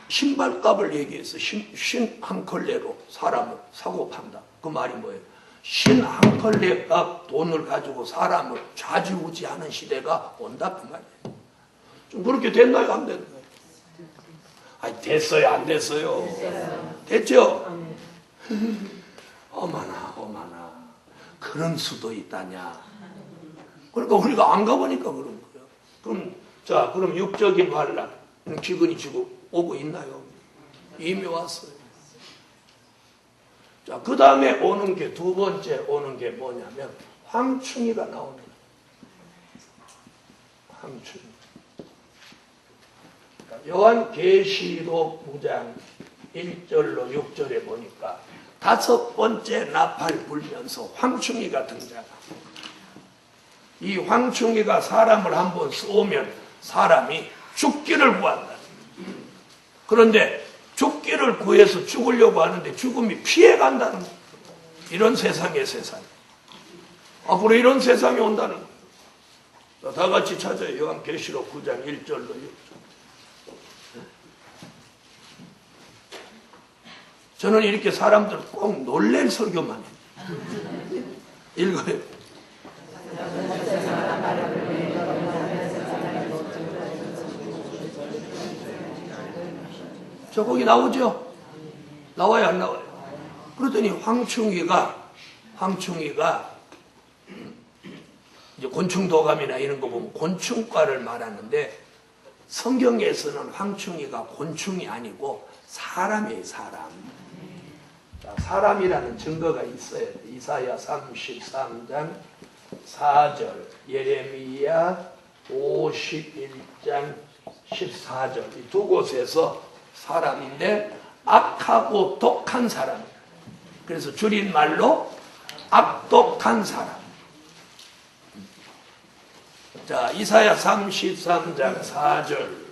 신발값을 얘기해서 신 한 컬레로 사람을 사고 판다. 그 말이 뭐예요? 신 한 컬레 값 돈을 가지고 사람을 좌지우지하는 시대가 온다 그 말이에요. 좀 그렇게 됐나요? 안 됐나요? 아니 됐어요? 안 됐어요? 됐죠? 어머나 어머나 그런 수도 있다냐. 그러니까 우리가 안 가보니까 그런 거예요. 그럼 육적인 환란 기근이 지금 오고 있나요? 이미 왔어요. 자, 그 다음에 오는 게 두 번째 오는 게 뭐냐면 황충이가 나옵니다. 황충. 요한계시록 9장 1절로 6절에 보니까 다섯 번째 나팔 불면서 황충이가 등장합니다. 이 황충이가 사람을 한번 쏘면 사람이 죽기를 구한다. 그런데 죽기를 구해서 죽으려고 하는데 죽음이 피해간다는 거예요. 이런 세상의 세상. 앞으로 이런 세상이 온다는 거예요. 다 같이 찾아요. 요한계시록 9장 1절로 6절. 저는 이렇게 사람들 꼭 놀랄 설교만 해요. 읽어요. 저 거기 나오죠? 나와요 안 나와요? 그러더니 황충이가 이제 곤충도감이나 이런 거 보면 곤충과를 말하는데 성경에서는 황충이가 곤충이 아니고 사람이에요. 사람. 자, 사람이라는 증거가 있어야 돼. 이사야 33장 4절, 예레미야 51장 14절 이 두 곳에서 사람인데 악하고 독한 사람. 그래서 줄임말로 악독한 사람. 자, 이사야 33장 4절.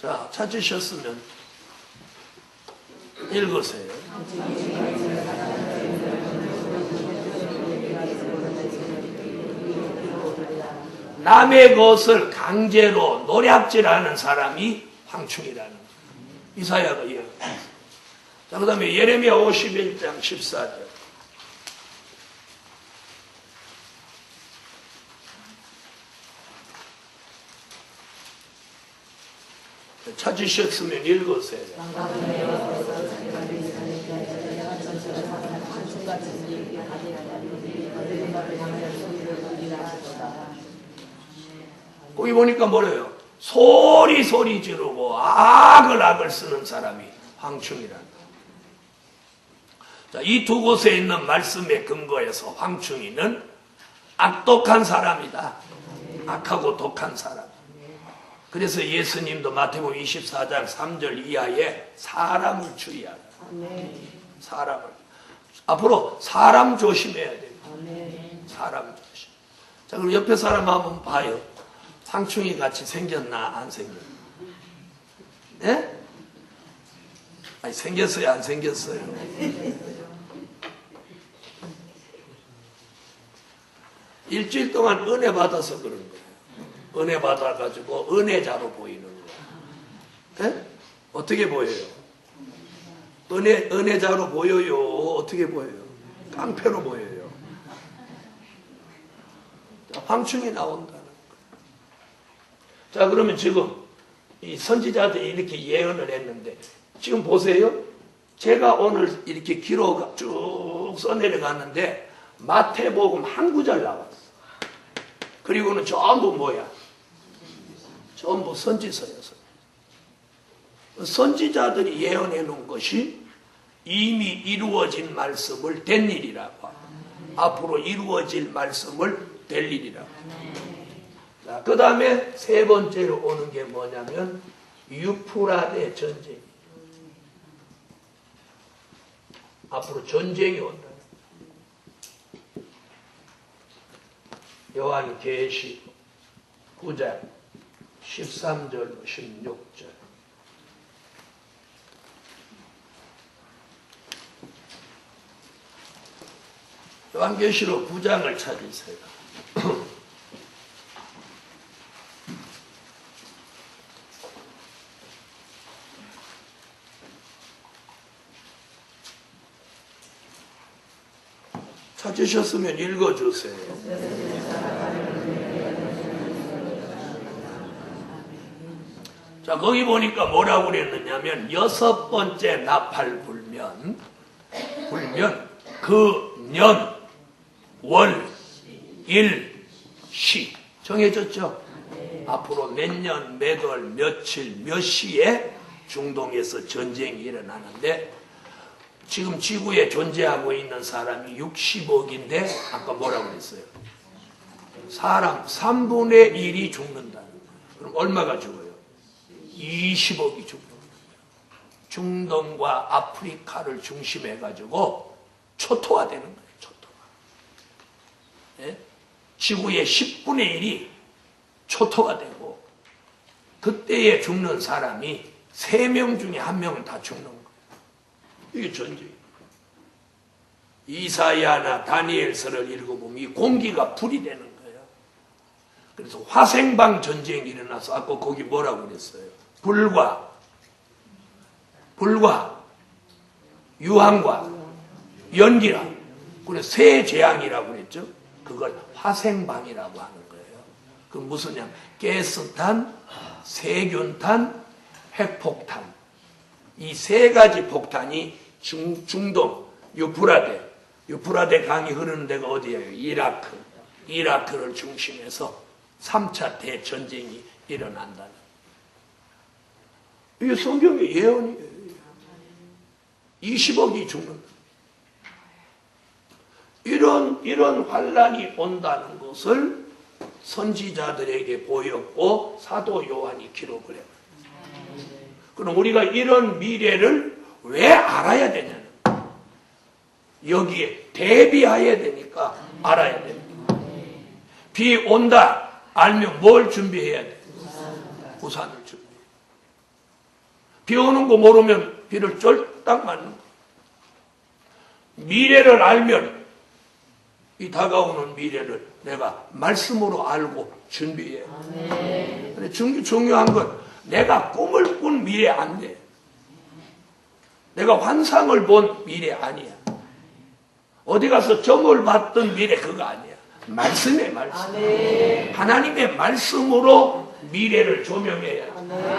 자, 찾으셨으면 읽으세요. 남의 것을 강제로 노략질하는 사람이 황충이라는 거예요. 이사야가 얘기합니다. 자, 그 다음에 예레미야 51장 14절. 찾으셨으면 읽으세요. 거기 보니까 뭐래요? 소리 지르고 악을 쓰는 사람이 황충이란다. 자, 이 두 곳에 있는 말씀의 근거에서 황충이는 악독한 사람이다. 악하고 독한 사람. 그래서 예수님도 마태복음 24장 3절 이하에 사람을 주의하라. 사람을. 앞으로 사람 조심해야 됩니다. 사람 조심. 자, 그럼 옆에 사람 한번 봐요. 황충이 같이 생겼나 안 생겼나? 네? 아니 생겼어요 안 생겼어요? 일주일 동안 은혜 받아서 그런 거예요. 은혜 받아가지고 은혜자로 보이는 거예요. 네? 어떻게 보여요? 은혜자로 보여요? 어떻게 보여요? 깡패로 보여요. 황충이 나온다는 거예요. 자, 그러면 지금 이 선지자들이 이렇게 예언을 했는데 지금 보세요. 제가 오늘 이렇게 기록 쭉 써내려갔는데 마태복음 한 구절 나왔어. 그리고는 전부 뭐야? 전부 선지서였어요. 선지자들이 예언해 놓은 것이 이미 이루어진 말씀을 된 일이라고 하고 앞으로 이루어질 말씀을 될 일이라고. 자, 그 다음에 세 번째로 오는 게 뭐냐면 유프라데 전쟁. 앞으로 전쟁이 온다. 요한계시 9장 13절로 16절. 요한계시록 9장을 찾으세요. 찾으셨으면 읽어주세요. 자, 거기 보니까 뭐라고 그랬느냐면 6번째 나팔 불면 그 년, 월, 일, 시 정해졌죠? 앞으로 몇 년, 몇 월, 며칠, 몇 시에 중동에서 전쟁이 일어나는데 지금 지구에 존재하고 있는 사람이 60억인데 아까 뭐라고 그랬어요? 사람 3분의 1이 죽는다. 그럼 얼마가 죽어요? 20억이 죽는 거예요. 중동과 아프리카를 중심해가지고 초토화되는 거예요. 초토화. 예? 지구의 10분의 1이 초토화 되고 그때에 죽는 사람이 3명 중에 1명은 다 죽는 거예요. 이게 전쟁이에요. 이사야나 다니엘서를 읽어보면 이 공기가 불이 되는 거예요. 그래서 화생방 전쟁이 일어나서 아까 거기 뭐라고 그랬어요? 불과 유황과 연기라. 그래서 새 재앙이라고 그랬죠. 그걸 화생방이라고 하는 거예요. 그 무슨 양? 가스탄, 세균탄, 핵폭탄. 이 세 가지 폭탄이 중동, 유프라데 강이 흐르는 데가 어디예요? 이라크를 중심해서 3차 대전쟁이 일어난다는. 이게 성경의 예언이에요. 20억이 죽는다. 이런 환란이 온다는 것을 선지자들에게 보였고 사도 요한이 기록을 해요. 그럼 우리가 이런 미래를 왜 알아야 되냐는 여기에 대비해야 되니까 알아야 됩니다. 비 온다 알면 뭘 준비해야 돼? 우산을 준비해. 비 오는 거 모르면 비를 쫄딱 맞는 거. 미래를 알면 이 다가오는 미래를 내가 말씀으로 알고 준비해. 근데 중요한 건 내가 꿈을 꾼 미래 안 돼. 내가 환상을 본 미래 아니야. 어디 가서 점을 봤던 미래 그거 아니야. 말씀의 말씀. 하나님의 말씀으로 미래를 조명해야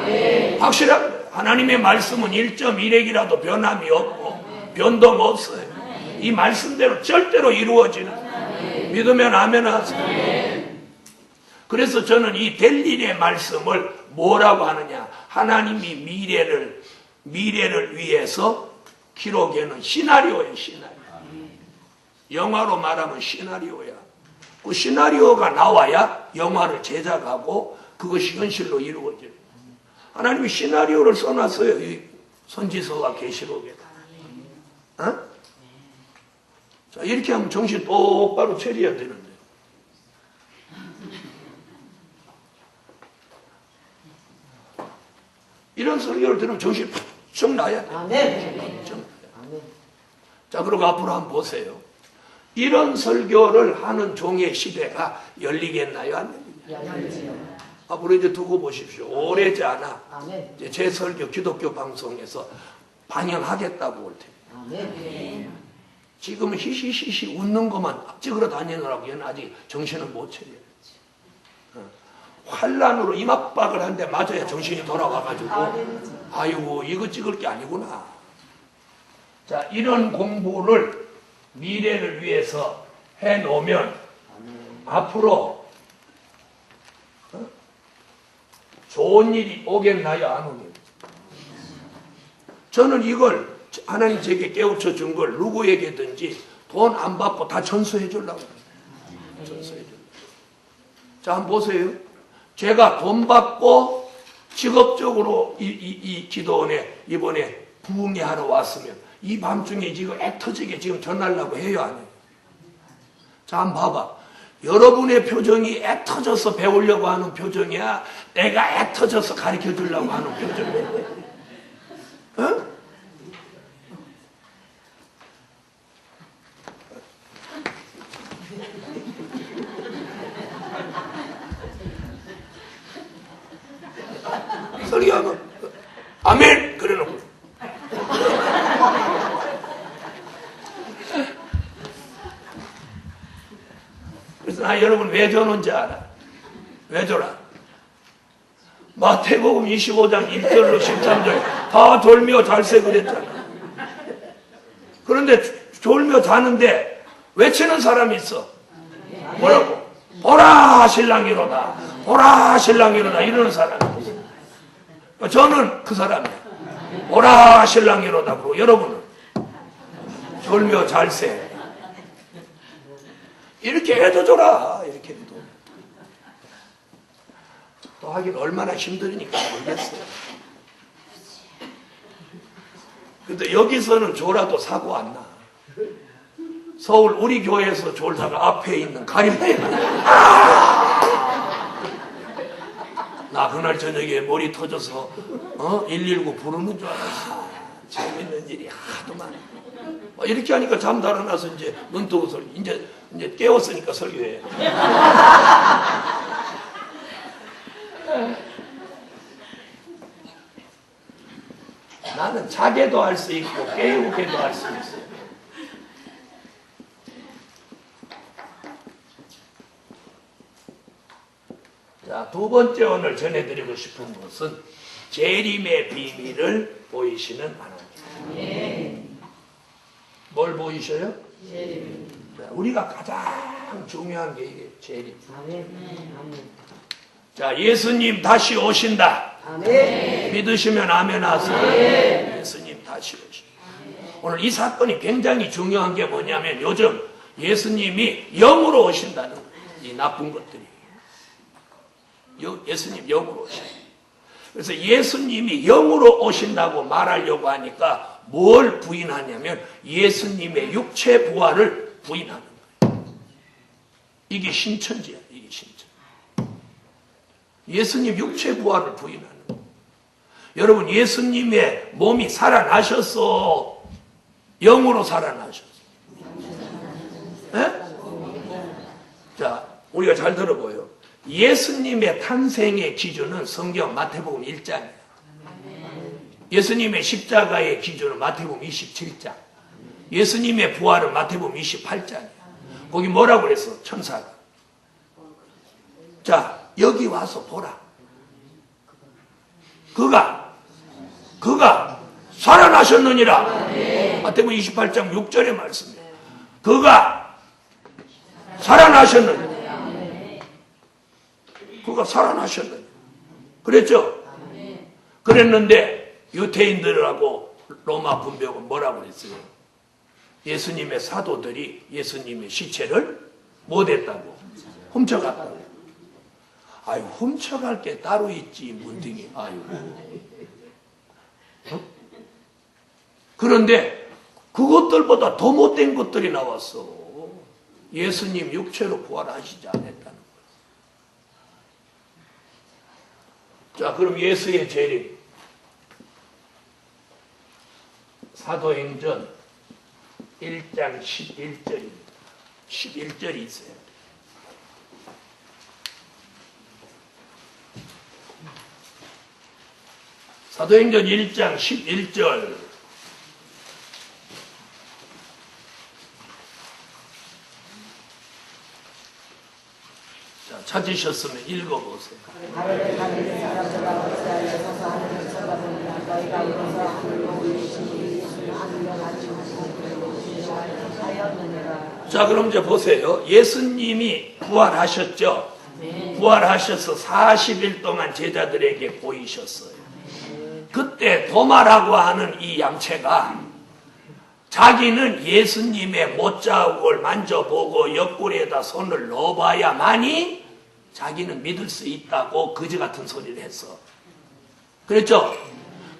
돼. 확실한 거예요. 하나님의 말씀은 1.1핵이라도 변함이 없고 변동 없어요. 이 말씀대로 절대로 이루어지는 거예요. 믿으면 아멘 하세요. 그래서 저는 이 될 일의 말씀을 뭐라고 하느냐? 하나님이 미래를 위해서 기록에는 시나리오예요, 시나리오. 영화로 말하면 시나리오야. 그 시나리오가 나와야 영화를 제작하고 그것이 현실로 이루어져요. 하나님이 시나리오를 써놨어요. 이 선지서와 계시록에. 어? 자, 이렇게 하면 정신 똑바로 차려야 되는데. 이런 설교를 들으면 정신 푹 나야 돼. 아멘. 자, 그리고 앞으로 한번 보세요. 이런 설교를 하는 종의 시대가 열리겠나요? 안 열리겠나요? 앞으로 이제 두고 보십시오. 오래지 않아. 이제 제 설교 기독교 방송에서 방영하겠다고 올 테니까. 지금은 히히히히 웃는 것만 찍으러 다니느라고 얘는 아직 정신을 못 차려요. 환란으로 이맛박을 한데 맞아야 정신이 돌아와가지고 아이고 이거 찍을 게 아니구나. 자, 이런 공부를 미래를 위해서 해놓으면 앞으로 좋은 일이 오겠나요? 안 오겠나요? 저는 이걸 하나님 제게 깨우쳐 준 걸 누구에게든지 돈 안 받고 다 전수해 주려고 합니다. 전수해 주려고. 자, 한번 보세요. 제가 돈 받고 직업적으로 이 기도원에 이번에 부흥회 하러 왔으면 이 밤중에 지금 애 터지게 지금 전하려고 해요, 안 해요? 자, 한번 봐봐. 여러분의 표정이 애 터져서 배우려고 하는 표정이야? 내가 애 터져서 가르쳐 주려고 하는 표정이야? 어? 설교하면 아멘 그래놓고 그래서 나 여러분 왜 저는지 알아? 왜 저라? 마태복음 25장 1절로 13절 다 졸며 잘세 그랬잖아. 그런데 졸며 자는데 외치는 사람이 있어. 뭐라고? 보라 신랑이로다. 보라 신랑이로다. 이러는 사람이 있어. 저는 그 사람이에요. 보라 신랑이로다. 그러고 여러분은 졸며 잘세. 이렇게 해도 줘라. 이렇게 해도. 또 하긴 얼마나 힘들으니까 모르겠어요. 근데 여기서는 졸아도 사고 안 나. 서울 우리 교회에서 졸다가 앞에 있는 가림대에 나 그날 저녁에 머리 터져서 119 부르는 줄 알았어. 재밌는 일이 하도 많아. 이렇게 하니까 잠 달아나서 이제 눈 뜨고 이제 깨웠으니까 설교해. 나는 자게도 할 수 있고 깨우게도 할 수 있어요. 자, 두 번째 오늘 전해드리고 싶은 것은 재림의 비밀을 보이시는 하나님. 뭘 보이셔요? 재림. 우리가 가장 중요한 게 이게 재림. 자, 예수님 다시 오신다. 아멘. 믿으시면 아멘 하세요. 예수님 다시 오신다. 오늘 이 사건이 굉장히 중요한 게 뭐냐면 요즘 예수님이 영으로 오신다는 거예요. 이 나쁜 것들이. 예수님 영으로 오신다. 그래서 예수님이 영으로 오신다고 말하려고 하니까 뭘 부인하냐면 예수님의 육체 부활을 부인하는 거예요. 이게 신천지야. 이게 신천. 예수님 육체 부활을 부인하는 거예요. 여러분 예수님의 몸이 살아나셨어. 영으로 살아나셨어. 네? 자, 우리가 잘 들어보요. 예수님의 탄생의 기준은 성경 마태복음 1장이에요. 예수님의 십자가의 기준은 마태복음 27장. 예수님의 부활은 마태복음 28장이에요. 거기 뭐라고 그랬어? 천사가. 자, 여기 와서 보라. 그가 살아나셨느니라. 마태복음 28장 6절의 말씀이에요. 그가 살아나셨느니라. 그가 살아나셨느니라. 그랬죠? 그랬는데 유대인들하고 로마 군병은 뭐라고 그랬어요? 예수님의 사도들이 예수님의 시체를 못했다고 훔쳐갔다고. 아유, 훔쳐갈 게 따로 있지 문둥이. 아유. 그런데 그것들보다 더 못된 것들이 나왔어. 예수님 육체로 부활하시지 않았다는 거예요. 자, 그럼 예수의 재림. 사도행전 1장 11절입니다. 11절이 있어요. 사도행전 1장 11절. 자, 찾으셨으면 읽어보세요. 자, 그럼 이제 보세요. 예수님이 부활하셨죠? 부활하셔서 40일 동안 제자들에게 보이셨어요. 그때 도마라고 하는 이 양체가 자기는 예수님의 못자국을 만져보고 옆구리에다 손을 넣어봐야만이 자기는 믿을 수 있다고 거지 같은 소리를 했어. 그랬죠?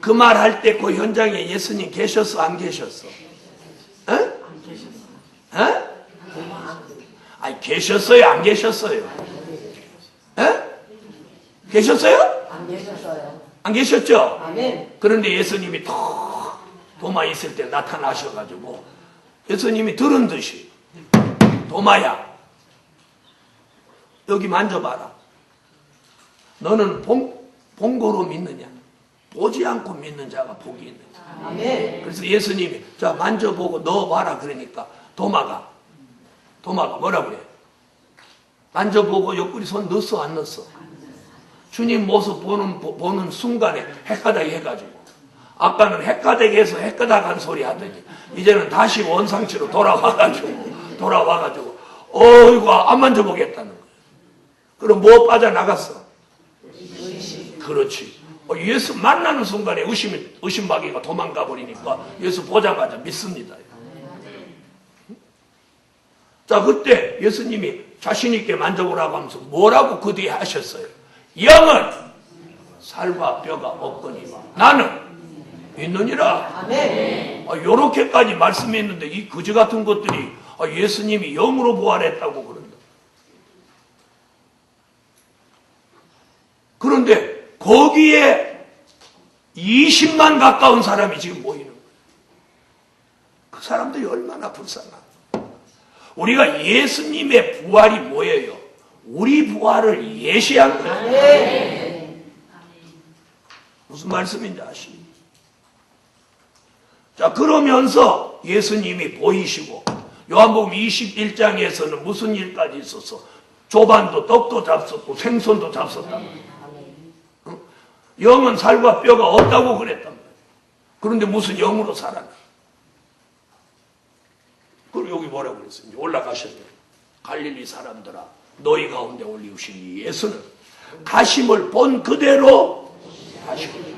그 말 할 때 그 현장에 예수님 계셨어? 안 계셨어? 안 계셨어. 아니, 계셨어요? 안 계셨어요? 에? 계셨어요? 안 계셨어요. 안 계셨죠? 아멘. 그런데 예수님이 도마에 있을 때 나타나셔가지고 예수님이 들은 듯이 도마야 여기 만져봐라. 너는 본고로 믿느냐? 보지 않고 믿는 자가 복이 있느냐? 아멘. 그래서 예수님이 자 만져보고 넣어봐라 그러니까 도마가 뭐라고 그래? 만져보고 옆구리 손 넣었어 안 넣었어? 주님 모습 보는 순간에 헷가닥이 해가지고 아까는 헷가닥에서 헷가닥한 소리 하더니 이제는 다시 원상치로 돌아와가지고 어이구 안 만져보겠다는 거예요. 그럼 뭐 빠져나갔어? 그렇지. 예수 만나는 순간에 의심박이가 도망가 버리니까 예수 보자마자 믿습니다. 자, 그때 예수님이 자신있게 만져보라고 하면서 뭐라고 그 뒤에 하셨어요? 영은 살과 뼈가 없거니와 나는 있느니라. 아멘. 요렇게까지 말씀했는데 이 거지 같은 것들이 예수님이 영으로 부활했다고 그런다. 그런데 거기에 20만 가까운 사람이 지금 모이는 거예요. 그 사람들이 얼마나 불쌍한가. 우리가 예수님의 부활이 뭐예요? 우리 부활을 예시한 거예요. 무슨 말씀인지 아시죠? 자, 그러면서 예수님이 보이시고 요한복음 21장에서는 무슨 일까지 있었어? 조반도 떡도 잡섰고 생선도 잡섰다. 영은 살과 뼈가 없다고 그랬단 말이에요. 그런데 무슨 영으로 살아나? 그리고 여기 뭐라고 그랬어요? 올라가셨대요. 갈릴리 사람들아 너희 가운데 올리우신 이 예수는 가심을 본 그대로 하시옵니다.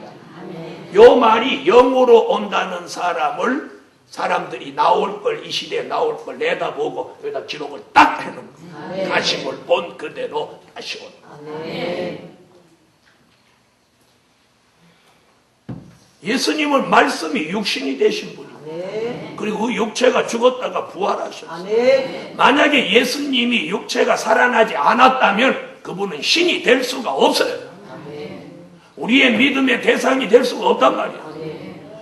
요 말이 영으로 온다는 사람들이 나올 걸 이 시대에 나올 걸 내다보고 여기다 기록을 딱 해놓은 거예요. 가심을 본 그대로 하시옵니다. 예수님은 말씀이 육신이 되신 분이에요. 그리고 그 육체가 죽었다가 부활하셨어요. 만약에 예수님이 육체가 살아나지 않았다면 그분은 신이 될 수가 없어요. 우리의 믿음의 대상이 될 수가 없단 말이야.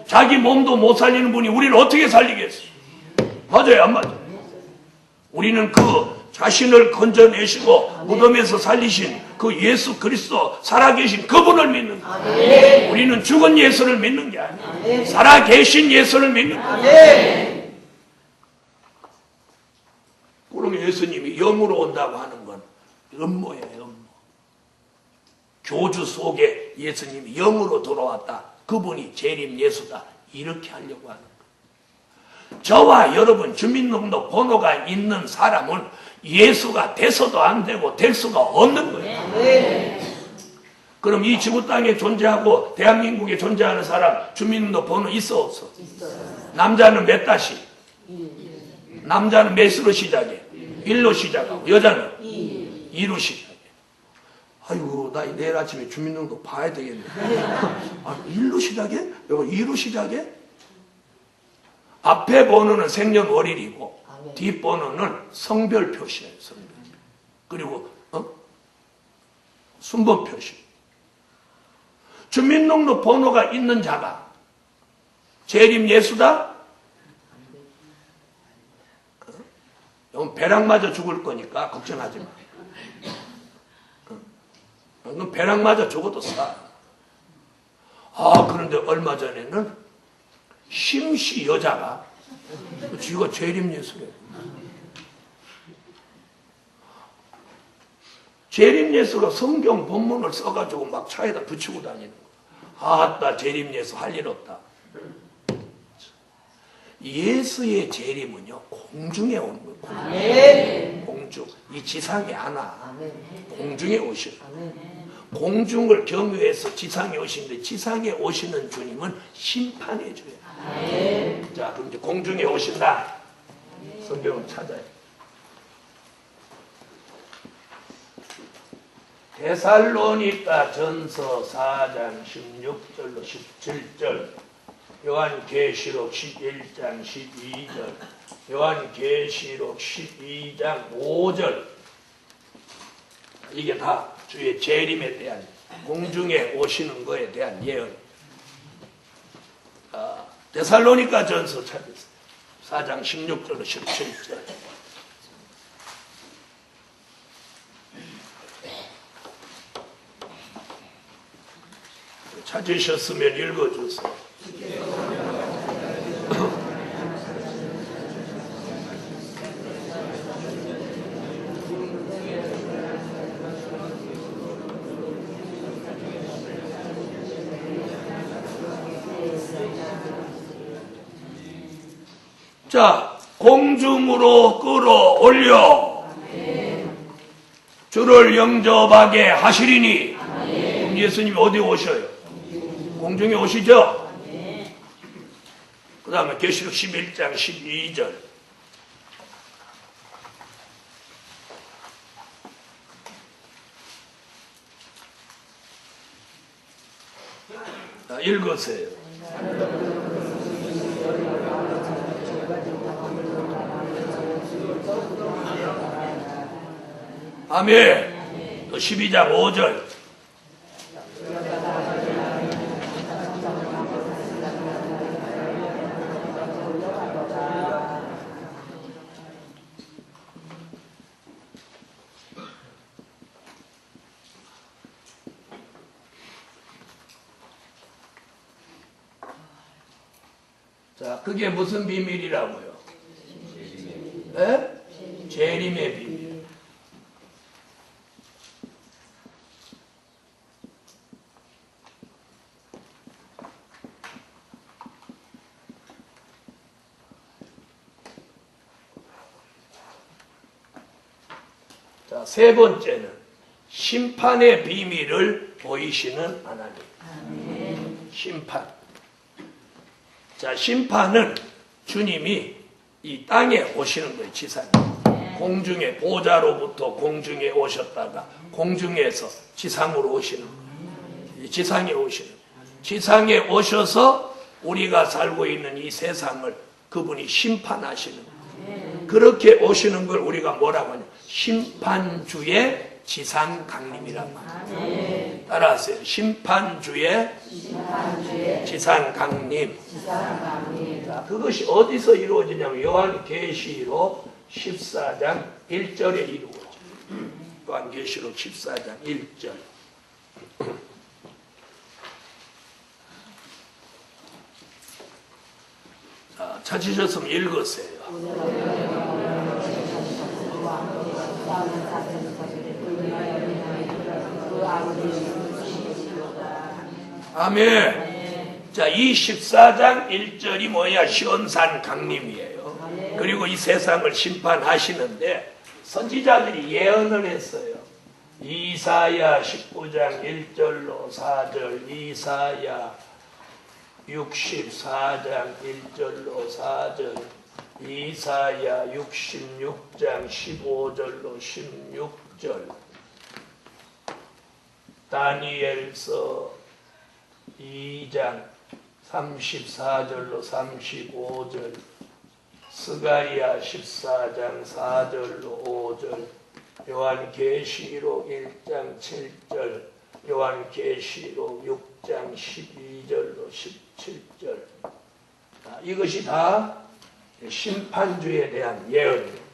자기 몸도 못 살리는 분이 우리를 어떻게 살리겠어요? 맞아요, 안 맞아요? 우리는 그 자신을 건져내시고 무덤에서 살리신 그 예수 그리스도 살아계신 그분을 믿는 거예요. 우리는 죽은 예수를 믿는 게 아니에요. 살아계신 예수를 믿는 거예요. 그러면 예수님이 영으로 온다고 하는 건 음모예요, 음모. 교주 속에 예수님이 영으로 들어왔다. 그분이 재림 예수다. 이렇게 하려고 하는 거예요. 저와 여러분 주민등록 번호가 있는 사람은 예수가 돼서도 안 되고 될 수가 없는 거예요. 그럼 이 지구 땅에 존재하고 대한민국에 존재하는 사람 주민등록 번호 있어 없어? 남자는 몇 다시? 남자는 몇으로 시작해? 1로 시작하고 여자는 2로 시작해. 아이고 나 내일 아침에 주민등록 봐야 되겠네. 1로 시작해? 여기 2로 시작해? 앞에 번호는 생년월일이고 뒷 번호는 성별 표시예요. 성별. 그리고 순번 표시. 주민등록 번호가 있는 자가 재림 예수다? 넌 배락 맞아 죽을 거니까 걱정하지 마. 넌 배락 맞아 죽어도 사. 그런데 얼마 전에는 심시 여자가 지가 재림 예수래. 재림 예수가 성경 본문을 써가지고 막 차에다 붙이고 다니는 거야. 아따 재림 예수 할 일 없다. 예수의 재림은요 공중에 오는 거예요. 공중. 이 지상에 안 와. 공중에 오셔요. 공중을 경유해서 지상에 오시는데 지상에 오시는 주님은 심판해 줘요. 자, 그럼 이제 공중에 오신다. 성경을 찾아요. 데살로니가 전서 4장 16절로 17절, 요한계시록 11장 12절, 요한계시록 12장 5절. 이게 다 주의 재림에 대한, 공중에 오시는 거에 대한 예언. 데살로니가 전서 찾으세요. 4장 16절로 17절. 찾으셨으면 읽어주세요. 자, 공중으로 끌어올려 주를 영접하게 하시리니. 그럼 예수님이 어디 오셔요? 공중에 오시죠? 그 다음에 계시록 11장 12절. 자, 읽으세요. 아멘. 또 12장 5절. 자, 그게 무슨 비밀이라고요? 에? 재림의 비밀. 자, 세 번째는 심판의 비밀을 보이시는 하나님. 심판. 자, 심판은 주님이 이 땅에 오시는 거예요. 지상에. 공중에, 보좌로부터 공중에 오셨다가 공중에서 지상으로 오시는 거예요. 지상에 오시는 거예요. 지상에 오셔서 우리가 살고 있는 이 세상을 그분이 심판하시는 거예요. 그렇게 오시는 걸 우리가 뭐라고 하냐? 심판주의 지상 강림이란 말이에요. 따라하세요. 심판주의 지상 강림. 자, 그것이 어디서 이루어지냐면 요한계시록 14장 1절에 이루어져요. 요한계시록 14장 1절. 자, 찾으셨으면 읽으세요. 아멘. 자, 이 14장 1절이 뭐야? 시온산 강림이에요. 그리고 이 세상을 심판하시는데 선지자들이 예언을 했어요. 이사야 19장 1절로 4절, 이사야 64장 1절로 4절, 이사야 66장 15절로 16절, 다니엘서 2장 34절로 35절, 스가랴 14장 4절로 5절, 요한계시록 1장 7절, 요한계시록 6장 12절로 17절. 이것이 다 심판주에 대한 예언이에요.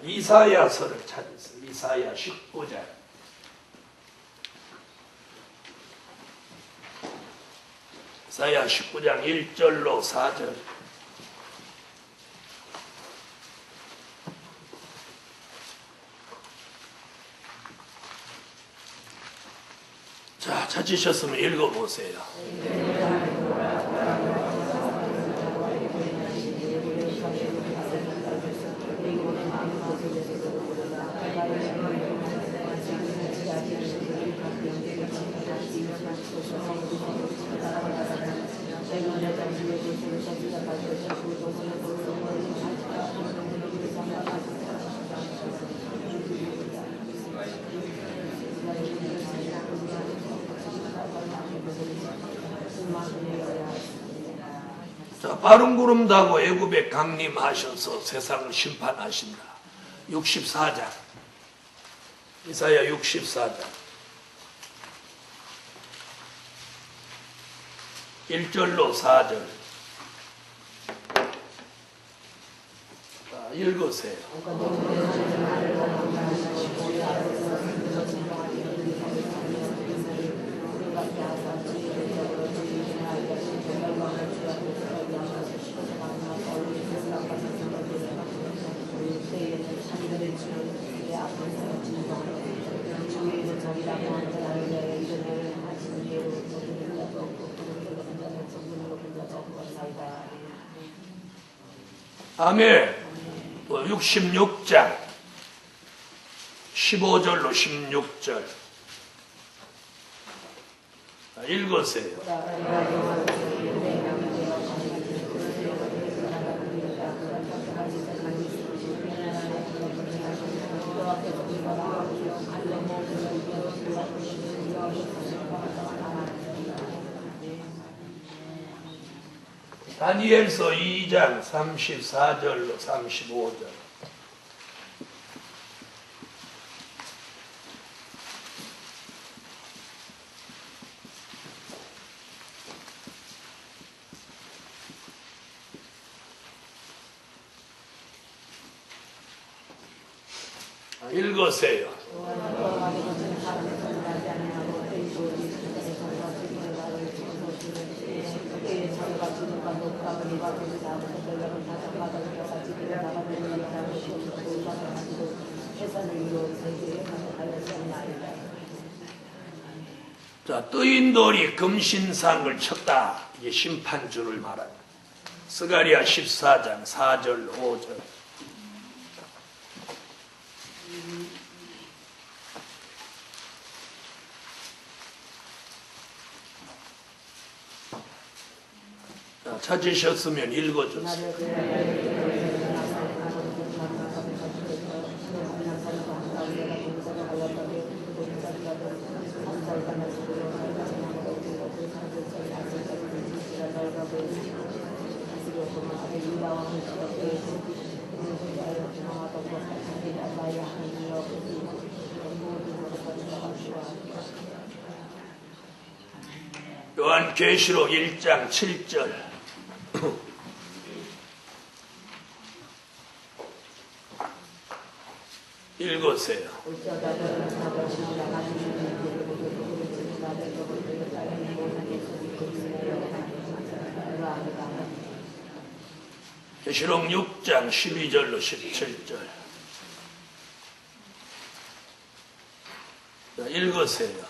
이사야서를 찾으세요. 이사야 19장. 이사야 19장 1절로 4절. 자, 찾으셨으면 읽어보세요. 빠른 구름 타고 애굽에 강림하셔서 세상을 심판하신다. 64장. 이사야 64장. 1절로 4절. 자, 읽으세요. 아멘. 66장 15절로 16절 읽으세요. 다니엘서 2장 34절로 35절. 읽으세요. 자, 뜨인 돌이 금신상을 쳤다. 이게 심판주를 말합니다. 스가랴 14장 4절 5절. 자, 찾으셨으면 읽어주세요. 요한계시록 1장 7절. 읽으세요. 계시록 6장 12절로 17절. 자, 읽으세요.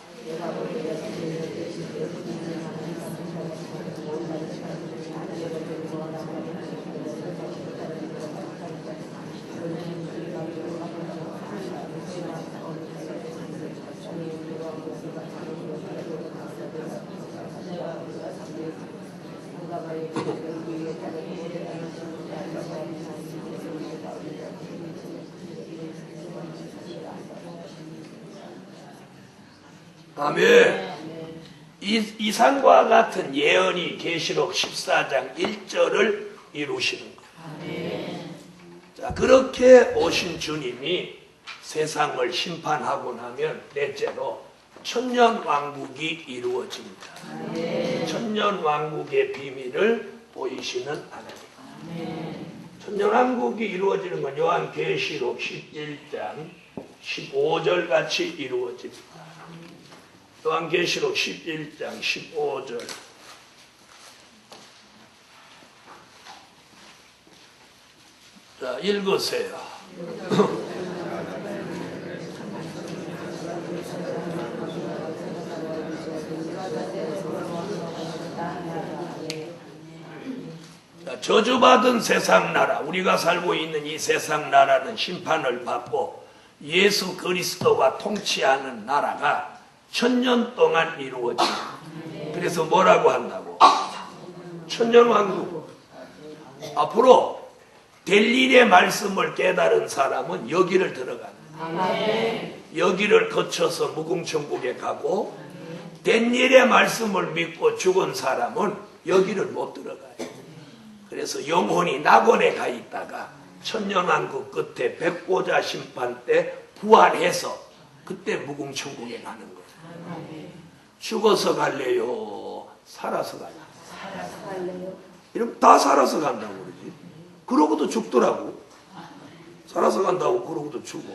아멘. 이상과 같은 예언이 계시록 14장 1절을 이루시는 거예요. 자, 그렇게 오신 주님이 세상을 심판하고 나면 넷째로 천년왕국이 이루어집니다. 천년왕국의 비밀을 보이시는 하나님. 천년왕국이 이루어지는 건 요한계시록 11장 15절 같이 이루어집니다. 요한계시록 11장 15절. 자, 읽으세요. 자, 저주받은 세상 나라, 우리가 살고 있는 이 세상 나라는 심판을 받고 예수 그리스도가 통치하는 나라가 천년 동안 이루어집니다. 그래서 뭐라고 한다고? 천년왕국. 앞으로 될 일의 말씀을 깨달은 사람은 여기를 들어간다. 여기를 거쳐서 무궁천국에 가고 된 일의 말씀을 믿고 죽은 사람은 여기를 못 들어가요. 그래서 영혼이 낙원에 가 있다가 천년왕국 끝에 백보자 심판 때 부활해서 그때 무궁천국에 가는 거예요. 죽어서 갈래요? 살아서 갈래요? 살아서 갈래요? 이러면 다 살아서 간다고 그러지. 그러고도 죽더라고. 살아서 간다고 그러고도 죽어.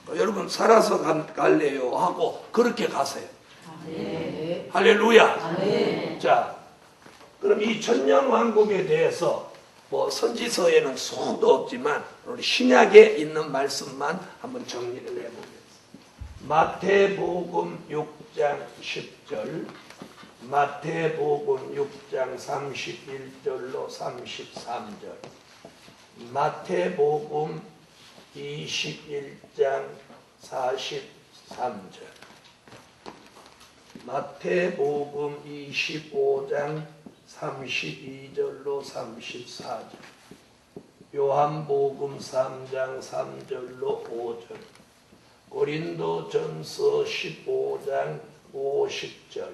그러니까 여러분 살아서 갈래요? 하고 그렇게 가세요. 네. 할렐루야. 네. 자, 그럼 이 천년왕국에 대해서 뭐 선지서에는 수도 없지만 우리 신약에 있는 말씀만 한번 정리를 해보겠습니다. 마태복음 6장 10절, 마태복음 6장 31절로 33절, 마태복음 21장 43절, 마태복음 25장 32절로 34절, 요한복음 3장 3절로 5절, 고린도전서 15장 50절,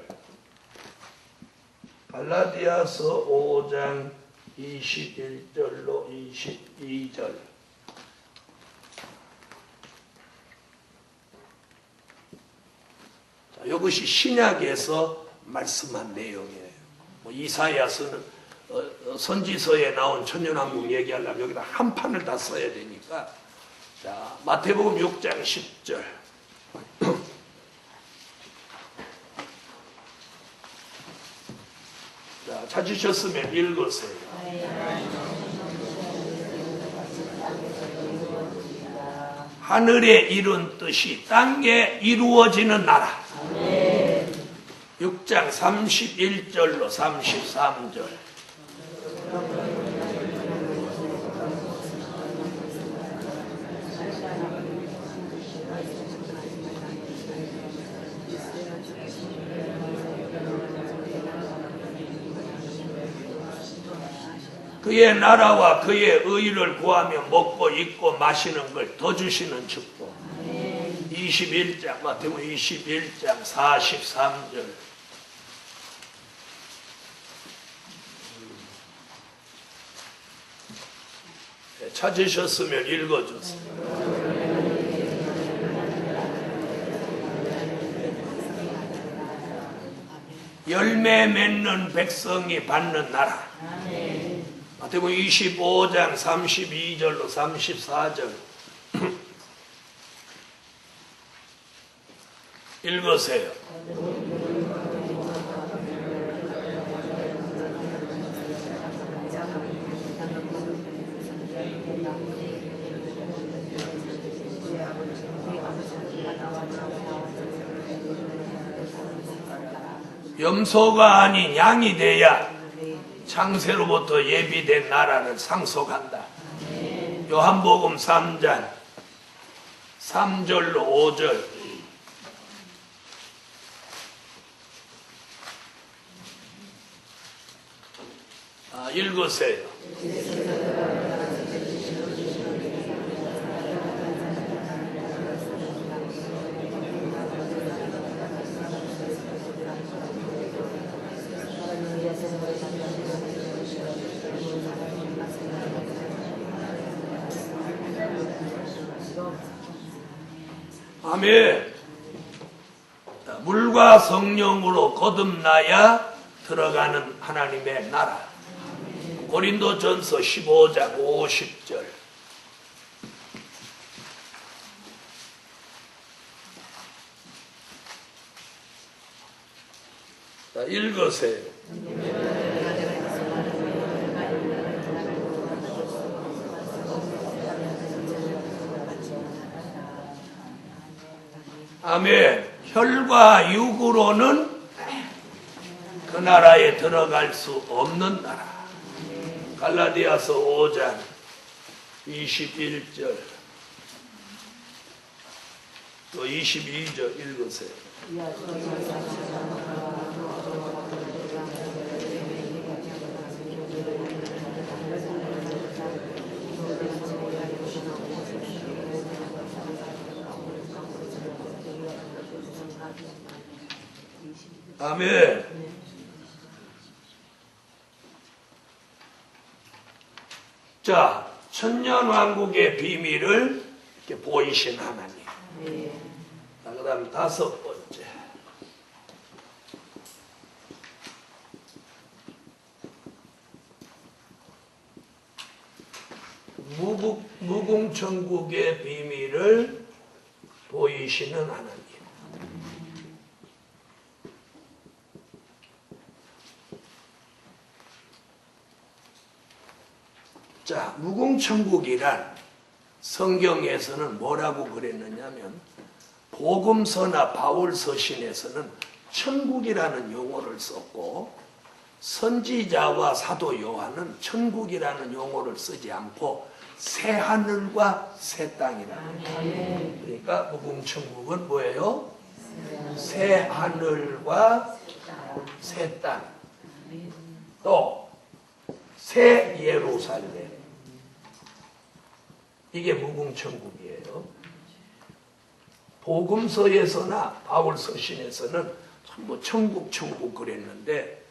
갈라디아서 5장 21절로 22절, 이것이 신약에서 말씀한 내용이에요. 뭐 이사야서는 선지서에 나온 천년왕국 얘기하려면 여기다 한 판을 다 써야 되니까. 자, 마태복음 6장 10절. 자, 찾으셨으면 읽으세요. 하늘에 이룬 뜻이 땅에 이루어지는 나라. 6장 31절로 33절. 그의 나라와 그의 의를 구하며 먹고 입고 마시는 걸 더 주시는 축복. 21장, 마태복음 21장 43절. 찾으셨으면 읽어주세요. 열매 맺는 백성이 받는 나라. 마태복음 25장 32절로 34절. 읽으세요. 염소가 아닌 양이 돼야 창세로부터 예비된 나라를 상속한다. 요한복음 3장 3절로 5절. 읽으세요. 아멘. 물과 성령으로 거듭나야 들어가는 하나님의 나라. 고린도전서 15장 50절. 자, 읽으세요. 아멘. 혈과 육으로는 그 나라에 들어갈 수 없는 나라. 갈라디아서 5장 21절 또 22절 읽으세요. 아멘. 자, 천년왕국의 비밀을 이렇게 보이신 하나님. 자, 그 다음 5번째. 무궁천국의 비밀을 보이시는 하나님. 자, 무궁천국이란 성경에서는 뭐라고 그랬느냐면 복음서나 바울 서신에서는 천국이라는 용어를 썼고 선지자와 사도 요한은 천국이라는 용어를 쓰지 않고 새 하늘과 새 땅이라는 거예요. 그러니까 무궁천국은 뭐예요? 새 하늘과 새 땅. 또 새 예루살렘. 이게 무궁천국이에요. 복음서에서나 바울 서신에서는 전부 천국 그랬는데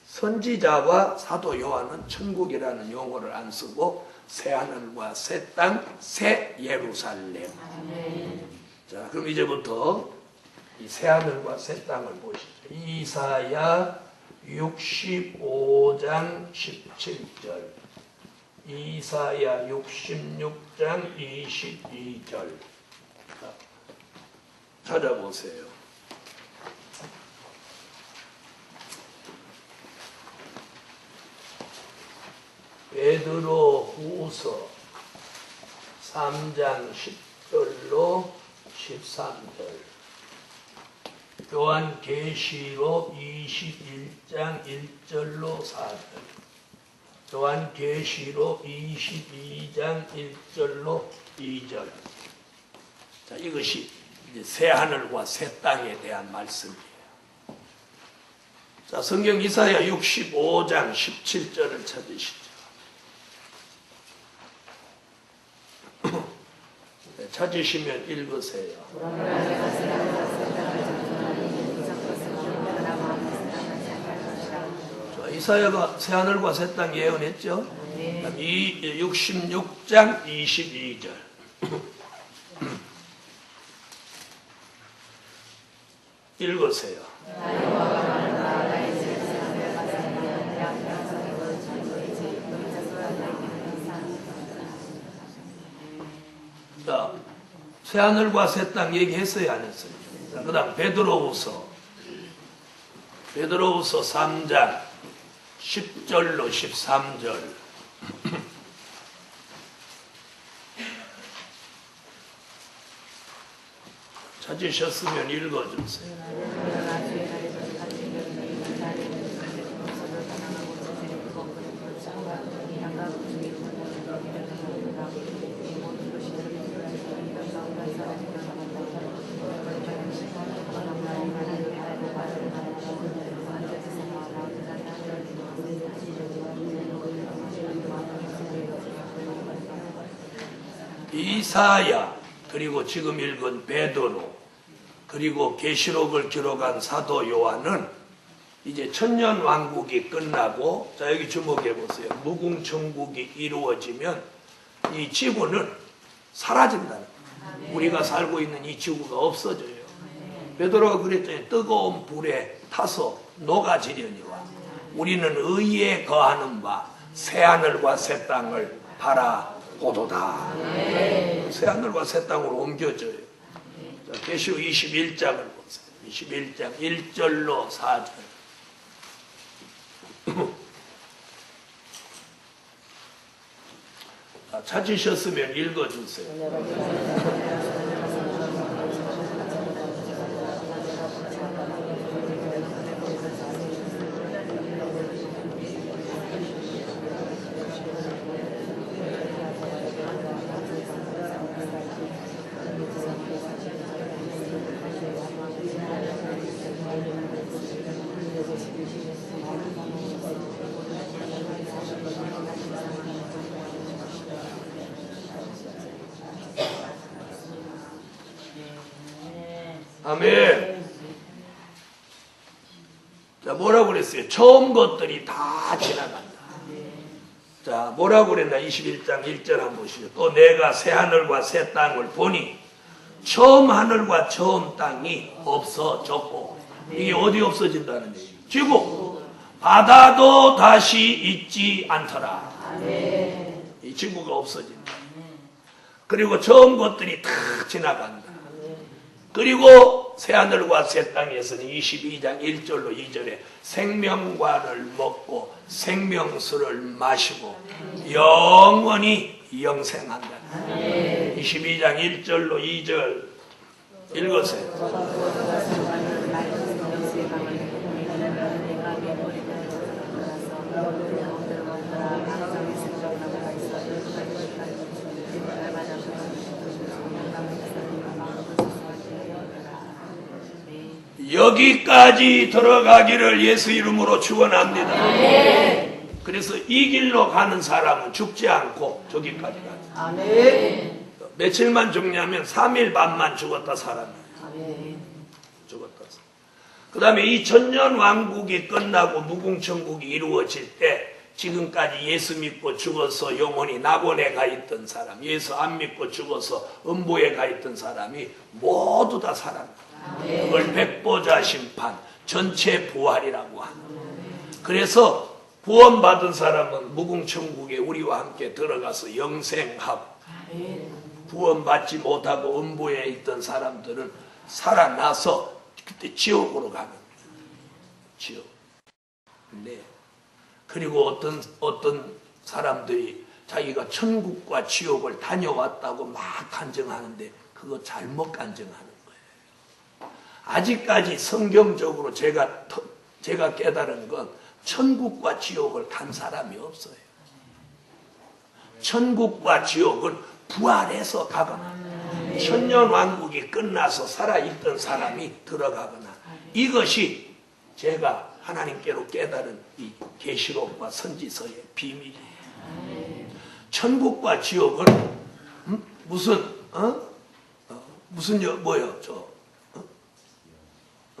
선지자와 사도 요한은 천국이라는 용어를 안 쓰고 새 하늘과 새 땅, 새 예루살렘. 자, 그럼 이제부터 이 새 하늘과 새 땅을 보시죠. 이사야 65장 17절, 이사야 66장 22절. 찾아보세요. 베드로 후서 3장 10절로 13절, 요한계시록 21장 1절로 4절, 요한계시록 22장 1절로 2절. 자, 이것이 이제 새 하늘과 새 땅에 대한 말씀이에요. 자, 성경 이사야 65장 17절을 찾으시죠. 네, 찾으시면 읽으세요. 자, 이사야가 새 하늘과 새 땅 예언했죠. 이 66장 22절. 읽으세요. 자, 새하늘과 새 땅 얘기했어요, 안 했어요? 자, 그 다음 베드로후서 3장 10절로 13절. 찾으셨으면 읽어주세요. 이사야, 그리고 지금 읽은 베드로, 그리고 계시록을 기록한 사도 요한은 이제 천년왕국이 끝나고, 자, 여기 주목해 보세요. 무궁천국이 이루어지면 이 지구는 사라진다는 거예요. 우리가 살고 있는 이 지구가 없어져요. 베드로가 그랬더니 뜨거운 불에 타서 녹아지려니와 우리는 의에 거하는 바 새하늘과 새 땅을 바라보도다. 새하늘과 새 땅으로 옮겨져요. 자, 계시록 21장을 보세요. 21장 1절로 4절. 찾으셨으면 읽어주세요. 아멘. 자, 뭐라고 그랬어요? 처음 것들이 다 지나간다. 자, 뭐라고 그랬나? 21장 1절 한번 보시죠. 또 내가 새 하늘과 새 땅을 보니 처음 하늘과 처음 땅이 없어졌고, 이게 어디 없어진다는 얘기예요? 지구. 바다도 다시 있지 않더라. 이 지구가 없어진다. 그리고 처음 것들이 다 지나간다. 그리고 새하늘과 새 땅에서는 22장 1절로 2절에 생명과를 먹고 생명수를 마시고 영원히 영생한다. 22장 1절로 2절 읽으세요. 여기까지 들어가기를 예수 이름으로 축원합니다. 그래서 이 길로 가는 사람은 죽지 않고 저기까지 가요. 며칠만 죽냐면 3일 반만 죽었다 살았네. 죽었다. 그 다음에 이 천년 왕국이 끝나고 무궁천국이 이루어질 때 지금까지 예수 믿고 죽어서 영원히 낙원에 가 있던 사람, 예수 안 믿고 죽어서 음부에 가 있던 사람이 모두 다 살아납니다. 그걸 백보자 심판, 전체 부활이라고 합니다. 그래서 구원받은 사람은 무궁천국에 우리와 함께 들어가서 영생하고, 구원받지 못하고 음부에 있던 사람들은 살아나서 그때 지옥으로 가는 거예요. 지옥. 네. 그리고 어떤 사람들이 자기가 천국과 지옥을 다녀왔다고 막 간증하는데 그거 잘못 간증하는 거예요. 아직까지 성경적으로 제가 깨달은 건 천국과 지옥을 간 사람이 없어요. 천국과 지옥은 부활해서 가거나 천년왕국이 끝나서 살아있던 사람이 들어가거나, 이것이 제가 하나님께로 깨달은 이 계시록과 선지서의 비밀이에요. 천국과 지옥은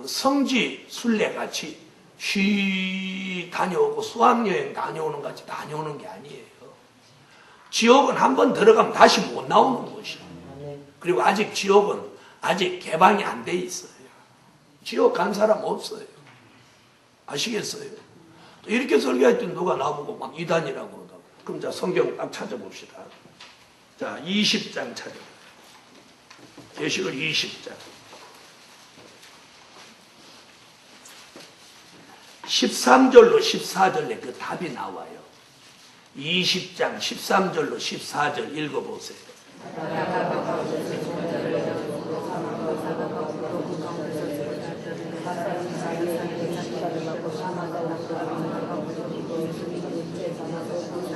성지 순례같이 쉬 다녀오고 수학여행 다녀오는 같이 다녀오는 게 아니에요. 지옥은 한번 들어가면 다시 못 나오는 곳이에요. 그리고 아직 지옥은 아직 개방이 안 돼 있어요. 지옥 간 사람 없어요. 아시겠어요? 또 이렇게 설교할 때 누가 나보고 막 이단이라고 그러다가, 그럼 자 성경 딱 찾아봅시다. 자 20장 찾아. 계시록 20장 13절로 14절에 그 답이 나와요. 20장 13절로 14절 읽어보세요.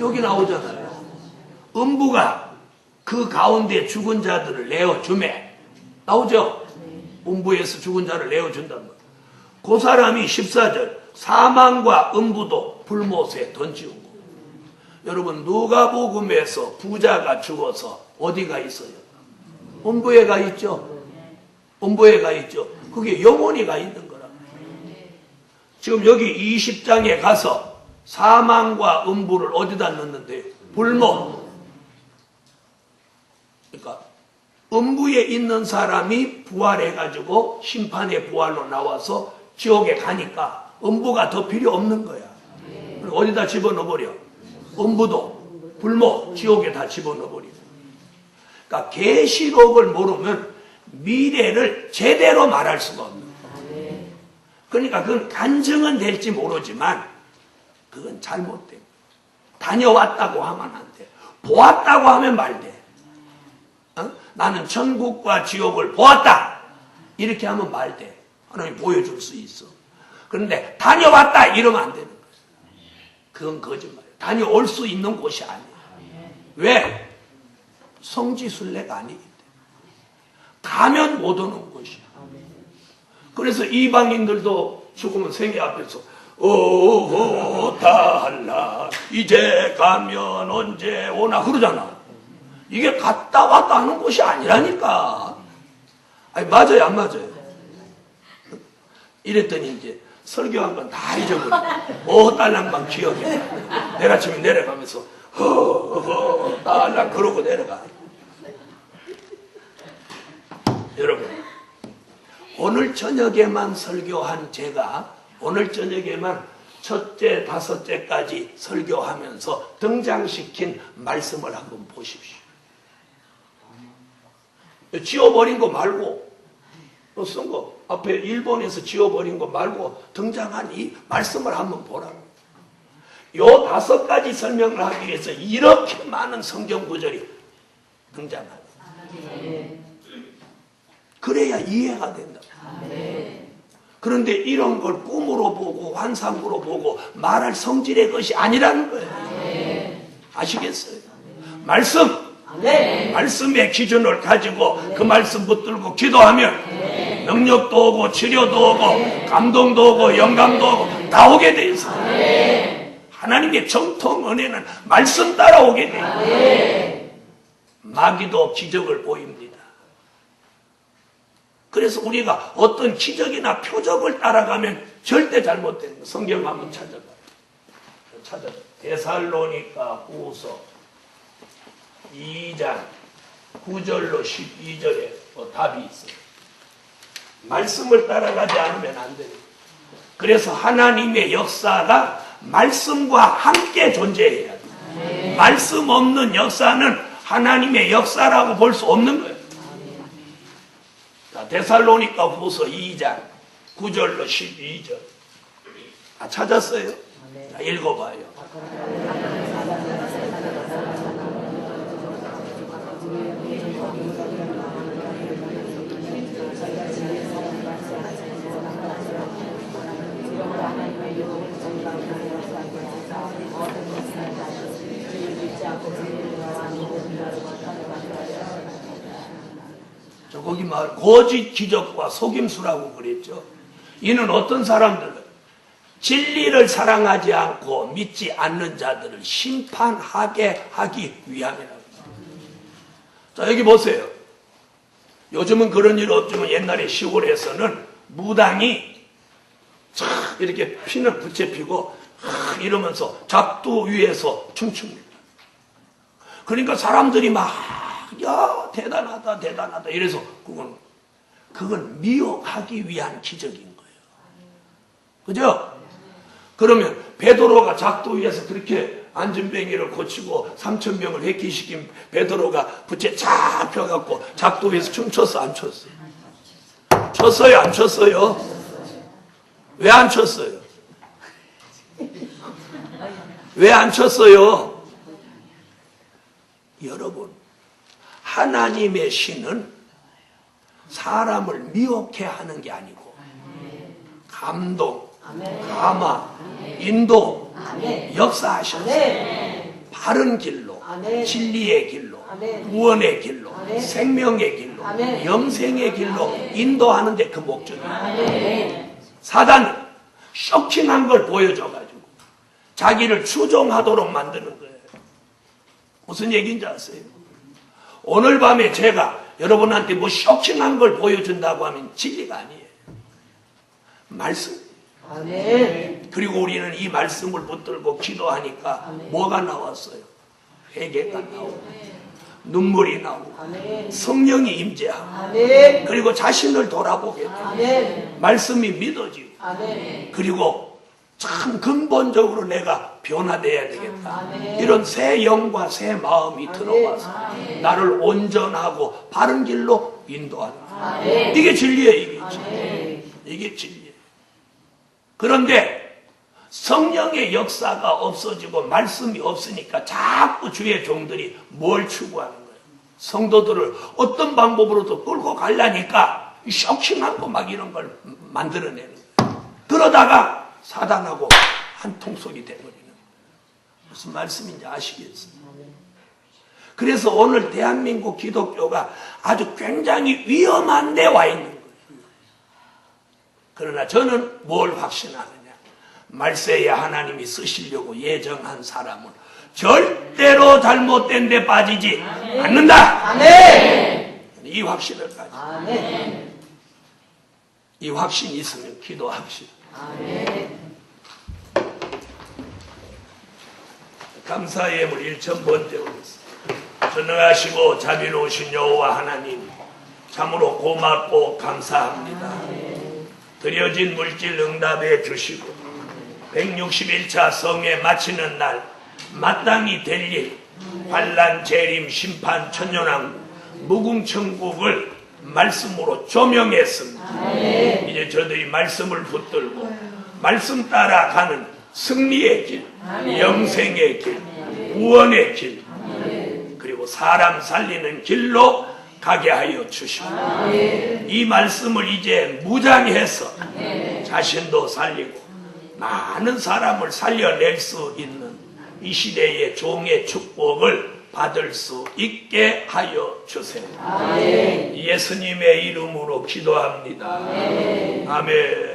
여기 나오잖아요. 음부가 그 가운데 죽은 자들을 내어주매, 나오죠? 음부에서 죽은 자를 내어준다는 거예요. 그 사람이 14절 사망과 음부도 불못에 던지고. 여러분, 누가복음에서 부자가 죽어서 어디가 있어요? 음부에 가 있죠. 음부에 가 있죠. 그게 영원히 가 있는 거라. 지금 여기 20장에 가서 사망과 음부를 어디다 넣는데? 불못. 그러니까 음부에 있는 사람이 부활해가지고 심판의 부활로 나와서 지옥에 가니까 음부가 더 필요 없는 거야. 어디다 집어넣어버려? 음부도 불못, 지옥에 다 집어넣어버리고. 그러니까 계시록을 모르면 미래를 제대로 말할 수가 없는 거야. 그러니까 그건 간증은 될지 모르지만 그건 잘못된 거야. 다녀왔다고 하면 안 돼. 보았다고 하면 말 돼. 나는 천국과 지옥을 보았다 이렇게 하면 말 돼. 하나님 보여줄 수 있어. 그런데 다녀왔다 이러면 안 되는 거야. 그건 거짓말이야. 다녀올 수 있는 곳이 아니야. 왜? 성지순례가 아니기 때문에. 가면 못 오는 곳이야. 그래서 이방인들도 죽으면 생애 앞에서 달라 이제 가면 언제 오나 그러잖아. 이게 갔다 왔다 하는 곳이 아니라니까. 아니, 맞아요, 안 맞아요? 이랬더니 이제 설교한 건 다 잊어버려. 딸랑방 기억해. 내가 지금 내려가면서 딸랑 그러고 내려가. 여러분, 오늘 저녁에만 설교한 제가 오늘 저녁에만 첫째, 다섯째까지 설교하면서 등장시킨 말씀을 한번 보십시오. 지워버린 거 말고, 쓴 거, 앞에 일본에서 지워버린 거 말고 등장한 이 말씀을 한번 보라고. 요 5가지 설명을 하기 위해서 이렇게 많은 성경 구절이 등장합니다. 그래야 이해가 된다. 그런데 이런 걸 꿈으로 보고 환상으로 보고 말할 성질의 것이 아니라는 거예요. 아시겠어요? 말씀의 기준을 가지고 그 말씀 붙들고 기도하면 능력도 오고 치료도 오고 감동도 오고 영감도 오고 다 오게 돼 있어요. 하나님의 정통 은혜는 말씀 따라오게 돼 있어요. 마귀도 기적을 보입니다. 그래서 우리가 어떤 기적이나 표적을 따라가면 절대 잘못된 거예요. 성경 한번 찾아봐요. 데살로니가 후서 2장 9절로 12절에 답이 있어요. 말씀을 따라가지 않으면 안 돼요. 그래서 하나님의 역사가 말씀과 함께 존재해야 돼요. 말씀 없는 역사는 하나님의 역사라고 볼 수 없는 거예요. 자, 데살로니가 후서 2장 9절로 12절. 찾았어요? 자, 읽어봐요. 거기 말 거짓 기적과 속임수라고 그랬죠. 이는 어떤 사람들은 진리를 사랑하지 않고 믿지 않는 자들을 심판하게 하기 위함이라고. 자, 여기 보세요. 요즘은 그런 일 없지만 옛날에 시골에서는 무당이 촥 이렇게 피는 부채 피고 이러면서 잡두 위에서 춤춥니다. 그러니까 사람들이 막 야 대단하다 대단하다 이래서 그건 미혹하기 위한 기적인 거예요. 그죠? 그러면 베드로가 작두 위에서 그렇게 안전뱅이를 고치고 3,000명을 회귀시킨 베드로가 부채 쫙 펴갖고 작두 위에서 춤췄어 안 췄어요? 췄어요 안 췄어요? 왜 안 췄어요? 왜 안 췄어요? 여러분, 하나님의 신은 사람을 미혹해 하는 게 아니고 감동, 감화, 인도, 역사하셨어요. 바른 길로, 진리의 길로, 구원의 길로, 생명의 길로, 영생의 길로 인도하는 데 그 목적이에요. 사단은 쇼킹한 걸 보여줘가지고 자기를 추종하도록 만드는 거예요. 무슨 얘기인지 아세요? 오늘 밤에 제가 여러분한테 뭐 쇼킹한 걸 보여준다고 하면 진리가 아니에요. 말씀. 아멘. 그리고 우리는 이 말씀을 붙들고 기도하니까 아멘. 뭐가 나왔어요? 회개가 나오고 눈물이 나오고 아멘. 성령이 임재하고 아멘. 그리고 자신을 돌아보게 되고 말씀이 믿어지고 아멘. 그리고 참 근본적으로 내가 변화돼야 되겠다. 아멘. 이런 새 영과 새 마음이 아멘. 들어와서 아멘. 나를 온전하고 바른 길로 인도한다. 이게 진리예요. 이게 진리예요. 이게 진리예요. 그런데 성령의 역사가 없어지고 말씀이 없으니까 자꾸 주의 종들이 뭘 추구하는 거예요? 성도들을 어떤 방법으로도 끌고 가려니까 쇼킹한 거 막 이런 걸 만들어내는 거예요. 그러다가 사단하고 한 통속이 돼버리는 거예요. 무슨 말씀인지 아시겠어요? 그래서 오늘 대한민국 기독교가 아주 굉장히 위험한 데 와 있는 거예요. 그러나 저는 뭘 확신하느냐? 말세에 하나님이 쓰시려고 예정한 사람은 절대로 잘못된 데 빠지지 않는다. 아멘. 이 확신을 가지고 아멘. 이 확신이 있으면 기도합시다. 아멘. 감사의 예물 1000번째 올렸습니다. 전능하시고 자비로우신 여호와 하나님, 참으로 고맙고 감사합니다. 드려진 물질 응답해 주시고 161차 성회 마치는 날 마땅히 될 일, 환난, 재림, 심판, 천년왕국, 무궁천국을 말씀으로 조명했습니다. 이제 저들이 말씀을 붙들고 말씀 따라가는 승리의 길, 영생의 길, 구원의 길, 그리고 사람 살리는 길로 가게 하여 주시고 이 말씀을 이제 무장해서 자신도 살리고 많은 사람을 살려낼 수 있는 이 시대의 종의 축복을 받을 수 있게 하여 주세요. 예수님의 이름으로 기도합니다. 아멘.